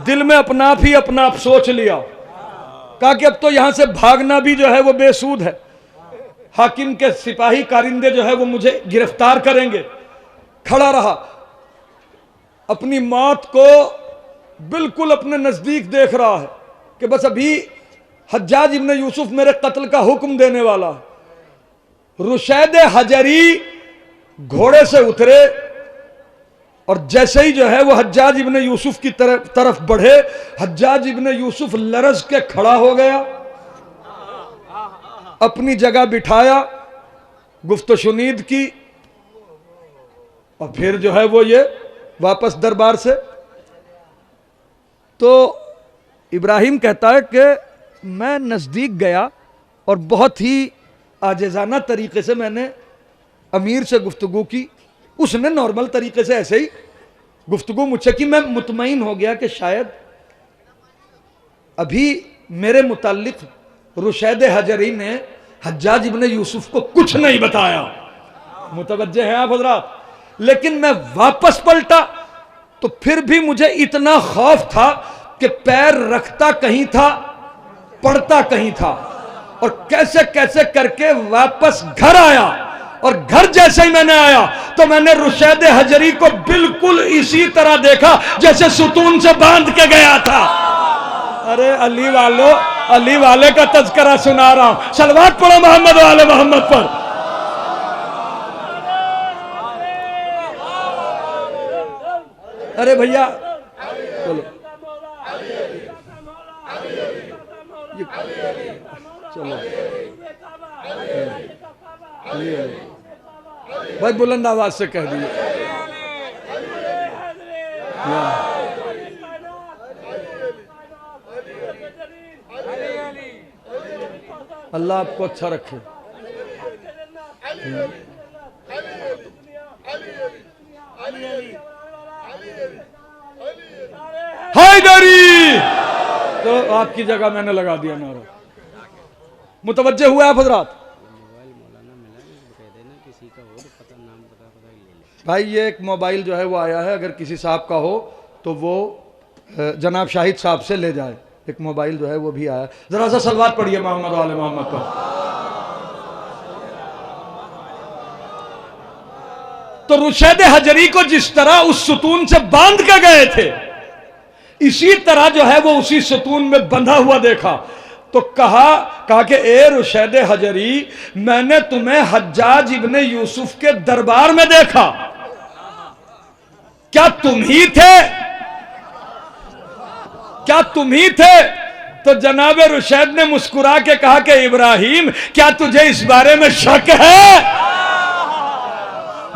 दिल में अपना आप ही अपना आप सोच लिया। कहा कि अब तो यहां से भागना भी जो है वो बेसूद है, हाकिम के सिपाही कारिंदे जो है वो मुझे गिरफ्तार करेंगे। खड़ा रहा, अपनी मौत को बिल्कुल अपने नजदीक देख रहा है कि बस अभी हज्जाज इब्न यूसुफ मेरे कत्ल का हुक्म देने वाला है। रुशैद हजरी घोड़े से उतरे और जैसे ही जो है वो हज्जाज इब्न यूसुफ की तरफ बढ़े, हज्जाज इब्न यूसुफ लरज के खड़ा हो गया, अपनी जगह बिठाया, गुफ्तो शुनीद की और फिर जो है वो ये वापस दरबार से। तो इब्राहिम कहता है कि मैं नज़दीक गया और बहुत ही आजिज़ाना तरीके से मैंने अमीर से गुफ्तगू की। उसने नॉर्मल तरीके से ऐसे ही गुफ्तगू मुझसे की। मैं मुतमईन हो गया कि शायद अभी मेरे मुताल्लिक रुशैद हजरी ने हज्जाज इब्न यूसुफ को कुछ नहीं बताया। मुतवज्जे हैं आप हजरात। लेकिन मैं वापस पलटा तो फिर भी मुझे इतना खौफ था कि पैर रखता कहीं था, पड़ता कहीं था, और कैसे कैसे करके वापस घर आया। और घर जैसे ही मैंने आया तो मैंने रुशैद हजरी को बिल्कुल इसी तरह देखा जैसे सुतून से बांध के गया था। अरे अली वालों, अली वाले का तज़किरा सुना रहा हूं। सलवात पढ़ो मोहम्मद वाले मोहम्मद पर। अरे भैया चलो चलो भाई बुलंद आवाज से कह दीजिए। अल्लाह आपको अच्छा रखे। हैदरी तो आपकी जगह मैंने लगा दिया नारा। मुतवज्जे हुए आप हजरात? भाई ये एक मोबाइल जो है वो आया है, अगर किसी साहब का हो तो वो जनाब शाहिद साहब से ले जाए। एक मोबाइल जो है वो भी आया। जरा सा सलवात पढ़िए मोहम्मद वाले मोहम्मद पर। तो रुशैद हजरी को जिस तरह उस सुतून से बांध के गए थे, इसी तरह जो है वो उसी सुतून में बंधा हुआ देखा। तो कहा कि ए रुशैद हजरी, मैंने तुम्हें हज्जाज इब्ने यूसुफ के दरबार में देखा, क्या तुम ही थे? क्या तुम ही थे? तो जनाब रुशैद ने मुस्कुरा के कहा कि इब्राहिम, क्या तुझे इस बारे में शक है?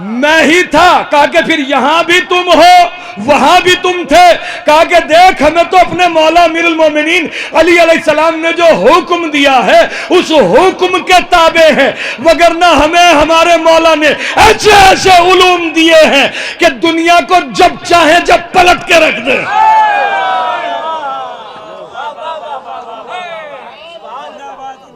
मैं ही था। कहा कि फिर यहां भी तुम हो, वहां भी तुम थे। कहा कि देख, हमें तो अपने मौला अमीरुल मोमिनीन अली अलैहिस्सलाम ने जो हुक्म दिया है उस हुक्म के ताबे हैं, वगरना हमें हमारे मौला ने ऐसे ऐसे उलूम दिए हैं कि दुनिया को जब चाहे जब पलट के रख दे।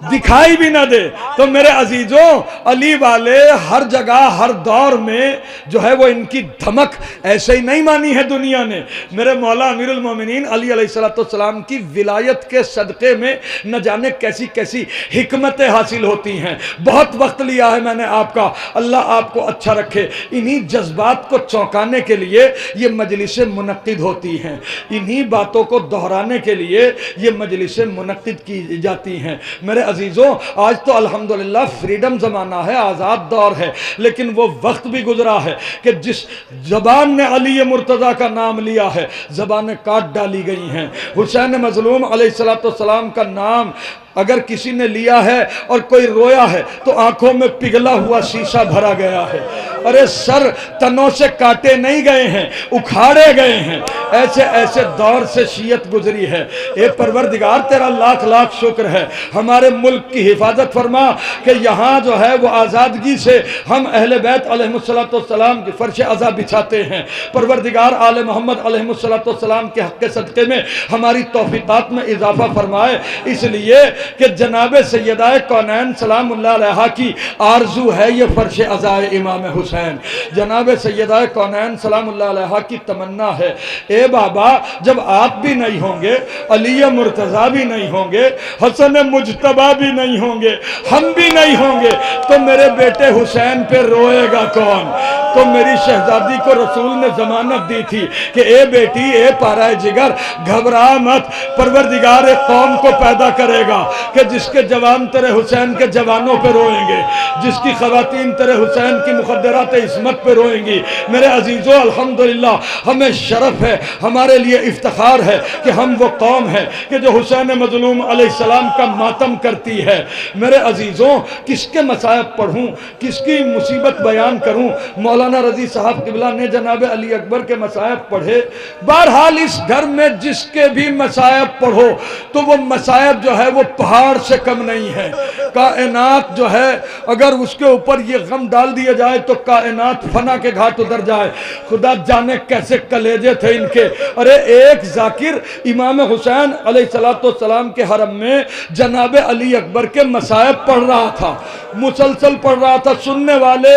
दिखाई भी ना दे। तो मेरे अजीजों, अली वाले हर जगह हर दौर में जो है वो इनकी धमक ऐसे ही नहीं मानी है दुनिया ने। मेरे मौला अमीरुल मोमिनीन अली अलैहिस्सलाम की विलायत के सदक़े में न जाने कैसी कैसी हिकमतें हासिल होती हैं। बहुत वक्त लिया है मैंने आपका, अल्लाह आपको अच्छा रखे। इन्हीं जज्बात को चौंकाने के लिए ये मजलिसें मुनक्किद होती हैं, इन्हीं बातों को दोहराने के लिए ये मजलिसें मुनक्किद की जाती हैं। मेरे अजीज़ों, आज तो अल्हम्दुलिल्लाह फ्रीडम ज़माना है, आज़ाद दौर है, लेकिन वो वक्त भी गुजरा है कि जिस ज़बान ने अली मुर्तज़ा का नाम लिया है, ज़बानें काट डाली गई हैं। हुसैन मज़लूम अलैहिस्सलाम का नाम अगर किसी ने लिया है और कोई रोया है तो आंखों में पिघला हुआ शीशा भरा गया है। अरे सर तनों से काटे नहीं गए हैं, उखाड़े गए हैं। ऐसे ऐसे दौर से शियत गुजरी है। ए परवरदिगार तेरा लाख लाख शुक्र है, हमारे मुल्क की हिफाजत फरमा कि यहाँ जो है वो आज़ादगी से हम अहले बैत अलैहिस्सलाम की फर्श अज़ा बिछाते हैं। परवरदिगार आले मोहम्मद अलैहिस्सलाम के हक़ के सदक़े में हमारी तौफ़ीक़ात में इजाफ़ा फरमाए। इसलिए कि जनाब सैयदाए कौनैन सलामुल्लाह अलैहा की आरजू है ये फर्श अज़ाए इमाम हुसैन। जनाब सैयदाए कौनैन सलामुल्लाह अलैहा की तमन्ना है, ए बाबा जब आप भी नहीं होंगे, अली मुर्तज़ा भी नहीं होंगे, हसन मुजतबा भी नहीं होंगे, हम भी नहीं होंगे, तो मेरे बेटे हुसैन पे रोएगा कौन? तो मेरी शहजादी को रसूल ने जमानत दी थी कि ए बेटी, ए पाराए जिगर, घबरा मत, परवरदिगार एक कौम को पैदा करेगा कि जिसके जवान तेरे हुसैन के जवानों पे रोएंगे, जिसकी खवातीन तेरे हुसैन की मुखद्दरात इस्मत पे रोएंगी। मेरे अजीज़ों, अल्हम्दुलिल्लाह हमें शरफ है, हमारे लिए इफ्तिखार है कि हम वो कौम है कि जो हुसैन मज़लूम अलैहिस्सलाम का मातम करती है। मेरे अजीज़ों, किसके मसायब पढ़ूँ, किसकी मुसीबत बयान करूँ? मौलाना रज़ी साहब किबला ने जनाब अली अकबर के मसायब पढ़े। बहरहाल इस घर में जिसके भी मसायब पढ़ो तो वो मसायब जो है वो पहाड़ से कम नहीं है। कायनात जो है अगर उसके ऊपर ये गम डाल दिया जाए तो कायनात फना के घाट उतर जाए। खुदा जाने कैसे कलेजे थे इनके। अरे एक जाकिर इमाम हुसैन अलैहिस्सलाम के हरम में जनाब अली अकबर के मसायब पढ़ रहा था, मुसलसल पढ़ रहा था। सुनने वाले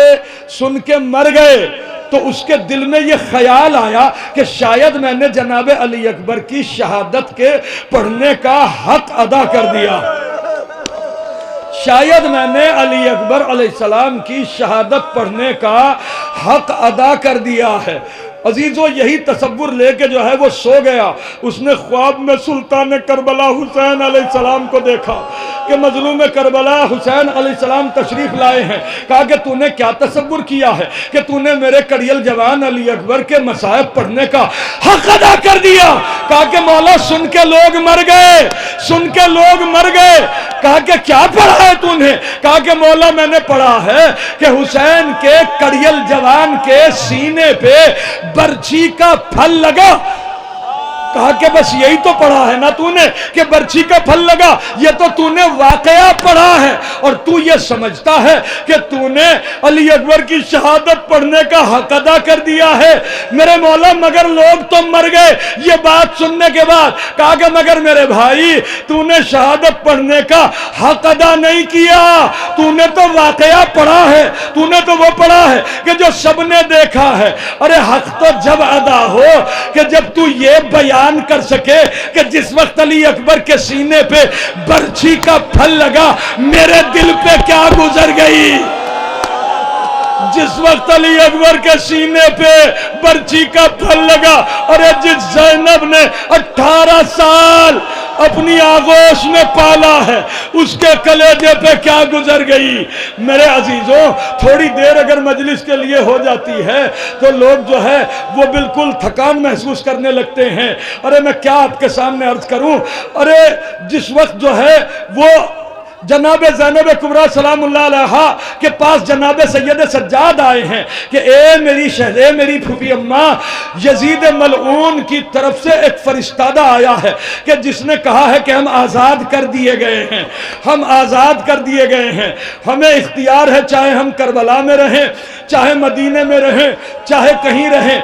सुन के मर गए। तो उसके दिल में ये ख्याल आया कि शायद मैंने जनाब अली अकबर की शहादत के पढ़ने का हक अदा कर दिया, शायद मैंने अली अकबर अलैहिस्सलाम की शहादत पढ़ने का हक अदा कर दिया है। अजीजों, यही तसव्वुर लेके जो है वो सो गया। उसने ख्वाब में सुल्तान करबला हुसैन अलैहिस्सलाम को देखा कि मजलूम करबला हुसैन अलैहिस्सलाम तशरीफ लाए हैं। कहा कि तूने क्या तसव्वुर किया है कि तूने मेरे कड़ियल जवान अली अकबर के मसायब पढ़ने का हक अदा कर दिया। कहा कि मौला सुन के लोग मर गए, सुन के लोग मर गए। कहा कि क्या पढ़ा है तूने? कहा कि मौला मैंने पढ़ा है कि हुसैन के कड़ियल जवान के सीने पे बर्छी का फल लगा। कहा कि बस यही तो पढ़ा है ना तूने कि बर्छी का फल लगा? ये तो तूने वाकया पढ़ा है और तू ये समझता है कि तूने अली अकबर की शहादत पढ़ने का हक अदा कर दिया है। मेरे मौला मगर लोग तो मर गए। ये बात सुनने के बाद कहा कि मगर मेरे भाई, तूने शहादत पढ़ने का हक अदा नहीं किया, तूने तो वाकया पढ़ा है, तूने तो वो पढ़ा है कि जो सबने देखा है। अरे हक तो जब अदा हो कि जब तू ये बयान कर सके कि जिस वक्त अली अकबर के सीने पे बर्छी का फल लगा, मेरे दिल पे क्या गुजर गई। जिस वक्त अली अकबर के सीने पे बर्छी का फल लगा, अरे जिस ज़ैनब ने 18 साल अपनी आगोश में पाला है, उसके कलेजे पे क्या गुजर गई। मेरे अजीजों, थोड़ी देर अगर मजलिस के लिए हो जाती है तो लोग जो है वो बिल्कुल थकान महसूस करने लगते हैं। अरे मैं क्या आपके सामने अर्ज करूं। अरे जिस वक्त जो है वो जनाब ज़ैनब कुबरा सलामुल्लाह अलैहा के पास जनाब सैयद सज्जाद आए हैं कि ए मेरी शहज़े, मेरी फूफी अम्मा, यजीद मलऊन की तरफ से एक फरिश्तादा आया है कि जिसने कहा है कि हम आज़ाद कर दिए गए हैं, हम आज़ाद कर दिए गए हैं। हमें इख्तियार है, चाहे हम करबला में रहें, चाहे मदीने में रहें, चाहे कहीं रहें।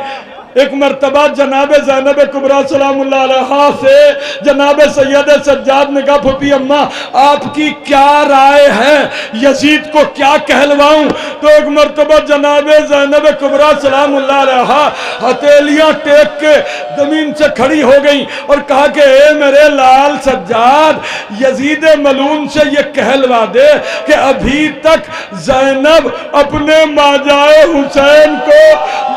एक मर्तबा जनाब ज़ैनब कुबरा सलामुल्लाह अलैहा से जनाब सैयद सज्जाद ने कहा, फूफी अम्मा आपकी क्या राय है, यजीद को क्या कहलवाऊं? तो एक मर्तबा जनाब ज़ैनब कुबरा सलामुल्लाह अलैहा हथेलियां टेक के जमीन से खड़ी हो गई और कहा कि ए मेरे लाल सज्जाद, यजीद मलून से ये कहलवा दे कि अभी तक ज़ैनब अपने माजाए हुसैन को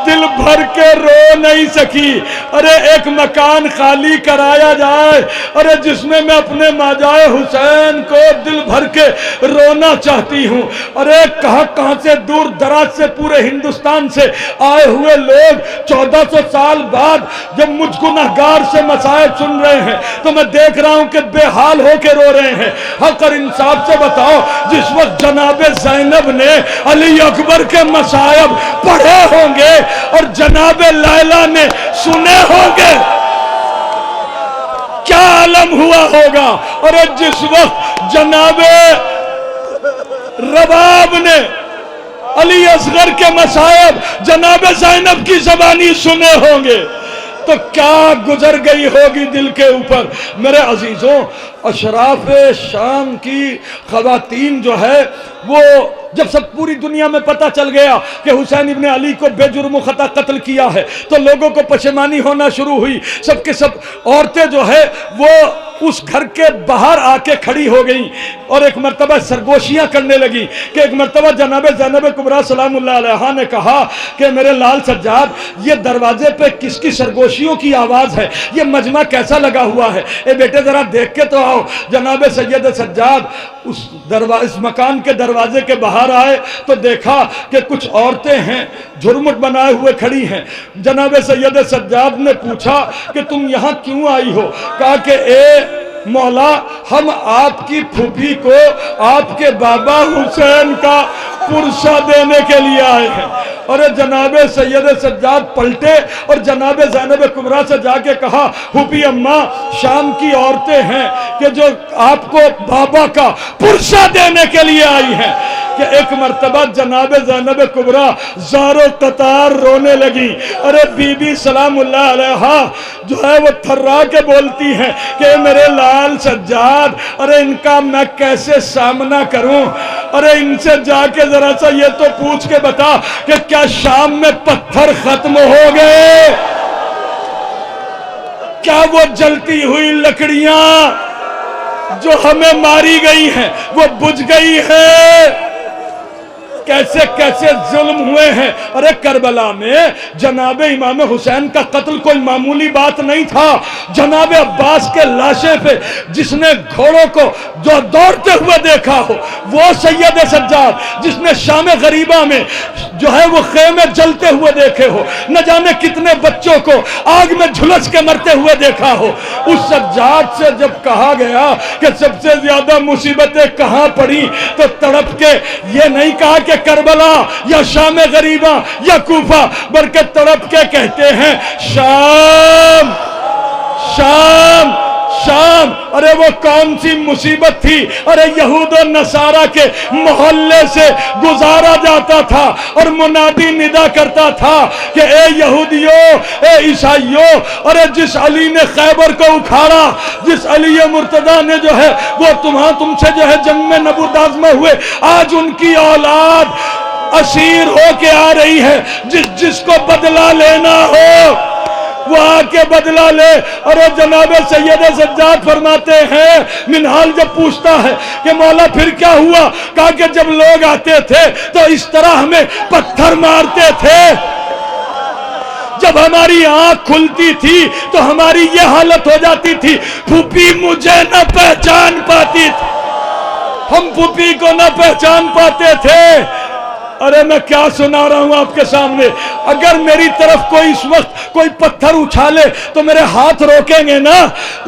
दिल भर के रो नहीं सकी। अरे एक मकान खाली कराया जाए, अरे जिसमें मैं अपने माजाए हुसैन को दिल भर के रोना चाहती हूँ। अरे कहाँ कहाँ से दूर दराज से पूरे हिंदुस्तान से आए हुए लोग 1400 साल बाद जब मुझ गुनहगार से मसाइब सुन रहे हैं तो मैं देख रहा हूँ कि बेहाल होके रो रहे हैं। हक और इंसाफ से बताओ, जिस वक्त जनाबे ज़ैनब ने अली अकबर के मसाइब पढ़े होंगे और जनाबे लैला ने सुने होंगे, क्या आलम हुआ होगा। और जिस वक्त जनाबे रबाब ने अली असगर के मसाइब जनाबे ज़ैनब की ज़बानी सुने होंगे तो क्या गुजर गई होगी दिल के ऊपर। मेरे अजीजों, अशराफ शाम की खवातीन जो है वो जब सब पूरी दुनिया में पता चल गया कि हुसैन इब्ने अली को बेजुर्म खता कत्ल किया है तो लोगों को पशेमानी होना शुरू हुई। सबके सब औरतें जो है वो उस घर के बाहर आके खड़ी हो गई और एक मर्तबा सरगोशियां करने लगी कि एक मर्तबा जनाब ज़ैनब कुबरा सलामुल्लाह अलैहा ने कहा कि मेरे लाल सज्जाद, ये दरवाजे पे किसकी सरगोशियों की आवाज़ है, ये मजमा कैसा लगा हुआ है, ए बेटे ज़रा देख के तो आओ। जनाब सैयद सज्जाद इस मकान के दरवाजे के बाहर आए तो देखा कि कुछ औरतें हैं झुरमुट बनाए हुए खड़ी हैं। जनाब सैयद सज्जाद ने पूछा कि तुम यहाँ क्यों आई हो? कहा कि ए मौला, हम आपकी फूफी को आपके बाबा हुसैन का पुरसा देने के लिए आए हैं। और जनाब सैयद सज्जाद पलटे और जनाब ज़ैनब कुबरा से जाके कहा, फूफी अम्मा, शाम की औरतें हैं कि जो आपको बाबा का पुरसा देने के लिए आई हैं। कि एक मर्तबा जनाब ज़ैनब कुबरा ज़ारो कतार रोने लगी। अरे बीबी सलामुल्लाह अलैहा जो है वो थर्रा के बोलती हैं कि मेरे लाल सज्जाद, अरे इनका मैं कैसे सामना करूं? अरे इनसे जाके जरा सा ये तो पूछ के बता कि क्या शाम में पत्थर खत्म हो गए? क्या वो जलती हुई लकड़ियां जो हमें मारी गई हैं वो बुझ गई है? कैसे कैसे जुल्म हुए हैं। अरे करबला में जनाब इमाम हुसैन का कत्ल कोई मामूली बात नहीं था। जनाब अब्बास के लाशे पे जिसने घोड़ों को जो दौड़ते हुए देखा हो वो सैयद सज्जाद, जिसने शाम गरीबा में जो है वो खेमे जलते हुए देखे हो, न जाने कितने बच्चों को आग में झुलस के मरते हुए देखा हो, उस सज्जाद से जब कहा गया कि सबसे ज्यादा मुसीबतें कहां पड़ी तो तड़प के ये नहीं कहा कि करबला या शाम गरीबा या कूफा, बल्कि तड़प के कहते हैं शाम शाम शाम। अरे वो कौन सी मुसीबत थी? अरे यहूद और नसारा के मोहल्ले से गुजारा जाता था और मुनादी निदा करता था कि ए यहूदियों, ए ईसाइयों, अरे जिस अली ने खैबर को उखाड़ा, जिस अली मुर्तदा ने जो है वो तुमसे जो है जंग में नबूदाज़मा हुए, आज उनकी औलाद असीर होके आ रही है। जिसको बदला लेना हो वो आके बदला ले। और जनाब सैयद सज्जाद फरमाते हैं, मिनहाल जब पूछता है कि मौला फिर क्या हुआ? कहा कि जब लोग आते थे तो इस तरह हमें पत्थर मारते थे, जब हमारी आंख खुलती थी तो हमारी ये हालत हो जाती थी, फूफी मुझे न पहचान पाती थी, हम फूफी को न पहचान पाते थे। अरे मैं क्या सुना रहा हूं आपके सामने। अगर मेरी तरफ कोई इस वक्त कोई पत्थर उछाले तो मेरे हाथ रोकेंगे ना,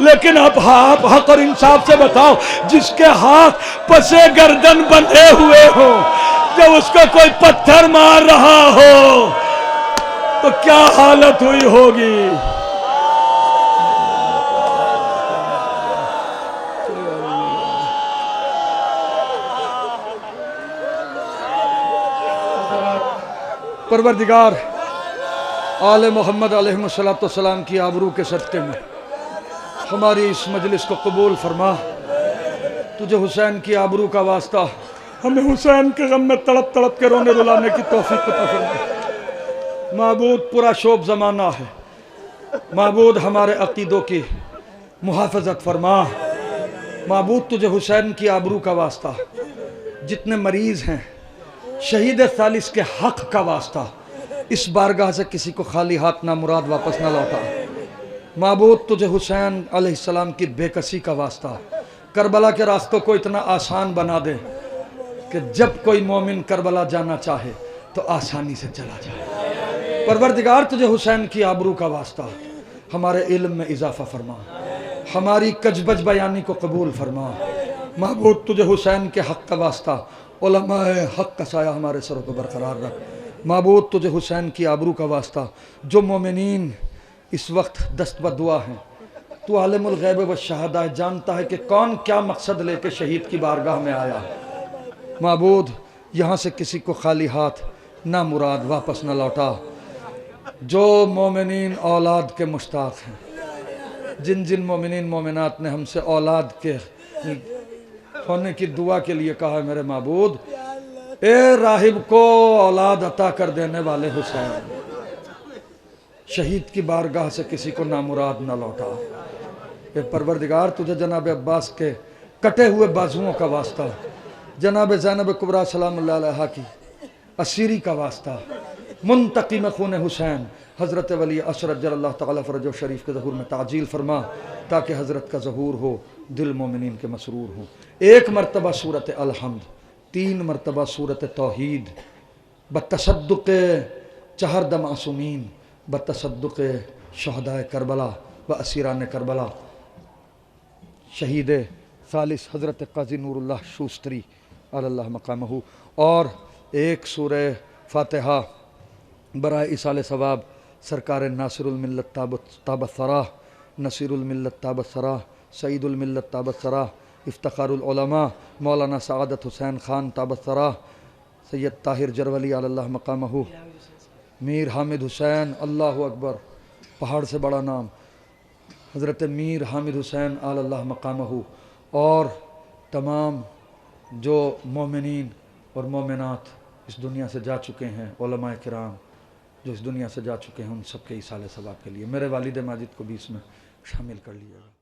लेकिन आप हक और इंसाफ से बताओ, जिसके हाथ पसे गर्दन बंधे हुए हो, जब उसको कोई पत्थर मार रहा हो तो क्या हालत हुई होगी। परवरदिगार आले मोहम्मद अलैहिस्सलाम की आबरू के सदक़े में हमारी इस मजलिस को कबूल फरमा। तुझे हुसैन की आबरू का वास्ता हमें हुसैन के गम में तड़प तड़प के रोने रुलाने की तौफीक अता फरमा। माबूद पूरा शोब ज़माना है, माबूद हमारे अकीदों की मुहाफ़ज़त फरमा। माबूद तुझे हुसैन की आबरू का वास्ता, जितने मरीज़ हैं शहीद सालिस के हक़ का वास्ता, इस बारगाह से किसी को खाली हाथ ना मुराद वापस ना लौटा। माबूद तुझे हुसैन अलैहिस्सलाम की बेकसी का वास्ता, करबला के रास्तों को इतना आसान बना दे कि जब कोई मोमिन करबला जाना चाहे तो आसानी से चला जाए। परवरदिगार तुझे हुसैन की आबरू का वास्ता हमारे इल्म में इजाफा फरमा, हमारी कजबज बयानी को कबूल फरमा। माबूद तुझे हुसैन के हक़ का वास्ता उलमाए हक़ का साया हमारे सरों को बरकरार रख। माबूद तुझे हुसैन की आबरू का वास्ता जो मोमिनीन इस वक्त दस्त बदुआ हैं, तू आलिमुल गैब व शहादा है, जानता है कि कौन क्या मकसद लेके शहीद की बारगाह में आया। माबूद यहाँ से किसी को खाली हाथ ना मुराद वापस न लौटा। जो मोमिनीन औलाद के मुश्ताक हैं, जिन जिन मोमिनीन मोमिनात ने हमसे औलाद के होने की दुआ के लिए कहा है, मेरे माबूद ए राहिब को औलाद अता कर देने वाले हुसैन, शहीद की बारगाह से किसी को नामुराद न लौटा। ए परवरदिगार तुझे जनाब अब्बास के कटे हुए बाजुओं का वास्ता, जनाब ज़ैनब कुबरा सलामुल्लाह अलैहा की असीरी का वास्ता, मुंतक़िम खून हुसैन हज़रत वली अशरफ जल्लल्लाहु तआला फ़रजो शरीफ के ज़हूर में ताजील फरमा, ताकि हज़रत का ज़हूर हो, दिल मोमिनीन के मसरूर हो। एक मरतबा सूरत अलहम्द, 3 मरतबा सूरत तौहीद, बतसद्दुक़ चहरद मासूमीन, बतसद्दुक़ शहदाए करबला व असीरान करबला, शहीद सालिस हज़रत क़ाज़ी नूरुल्लाह शूस्तरी अल्लाह मकामहू, और एक सूरह फ़ातिहा बराए इसाले सवाब सरकार नासिरुल मिल्लत ताबत सराह, नसीरुल मिल्लत ताबत सराह, सईदुल मिल्लत ताबत सराह, इफ्तिखारुल उलमा मौलाना सआदत हुसैन ख़ान ताबत सराह, सैयद ताहिर जरवली अल्लाह मकामहू, मीर हामिद हुसैन, अल्लाहु अकबर, पहाड़ से बड़ा नाम, हज़रत मीर हामिद हुसैन अल्लाह मकामहू, और तमाम जो मोमिनीन और मोमिनात इस दुनिया से जा चुके हैं, उलमाए किराम जो इस दुनिया से जा चुके हैं, उन सब के इसाले सवाब के लिए मेरे वालिद माजिद को भी इसमें शामिल कर लिएगा।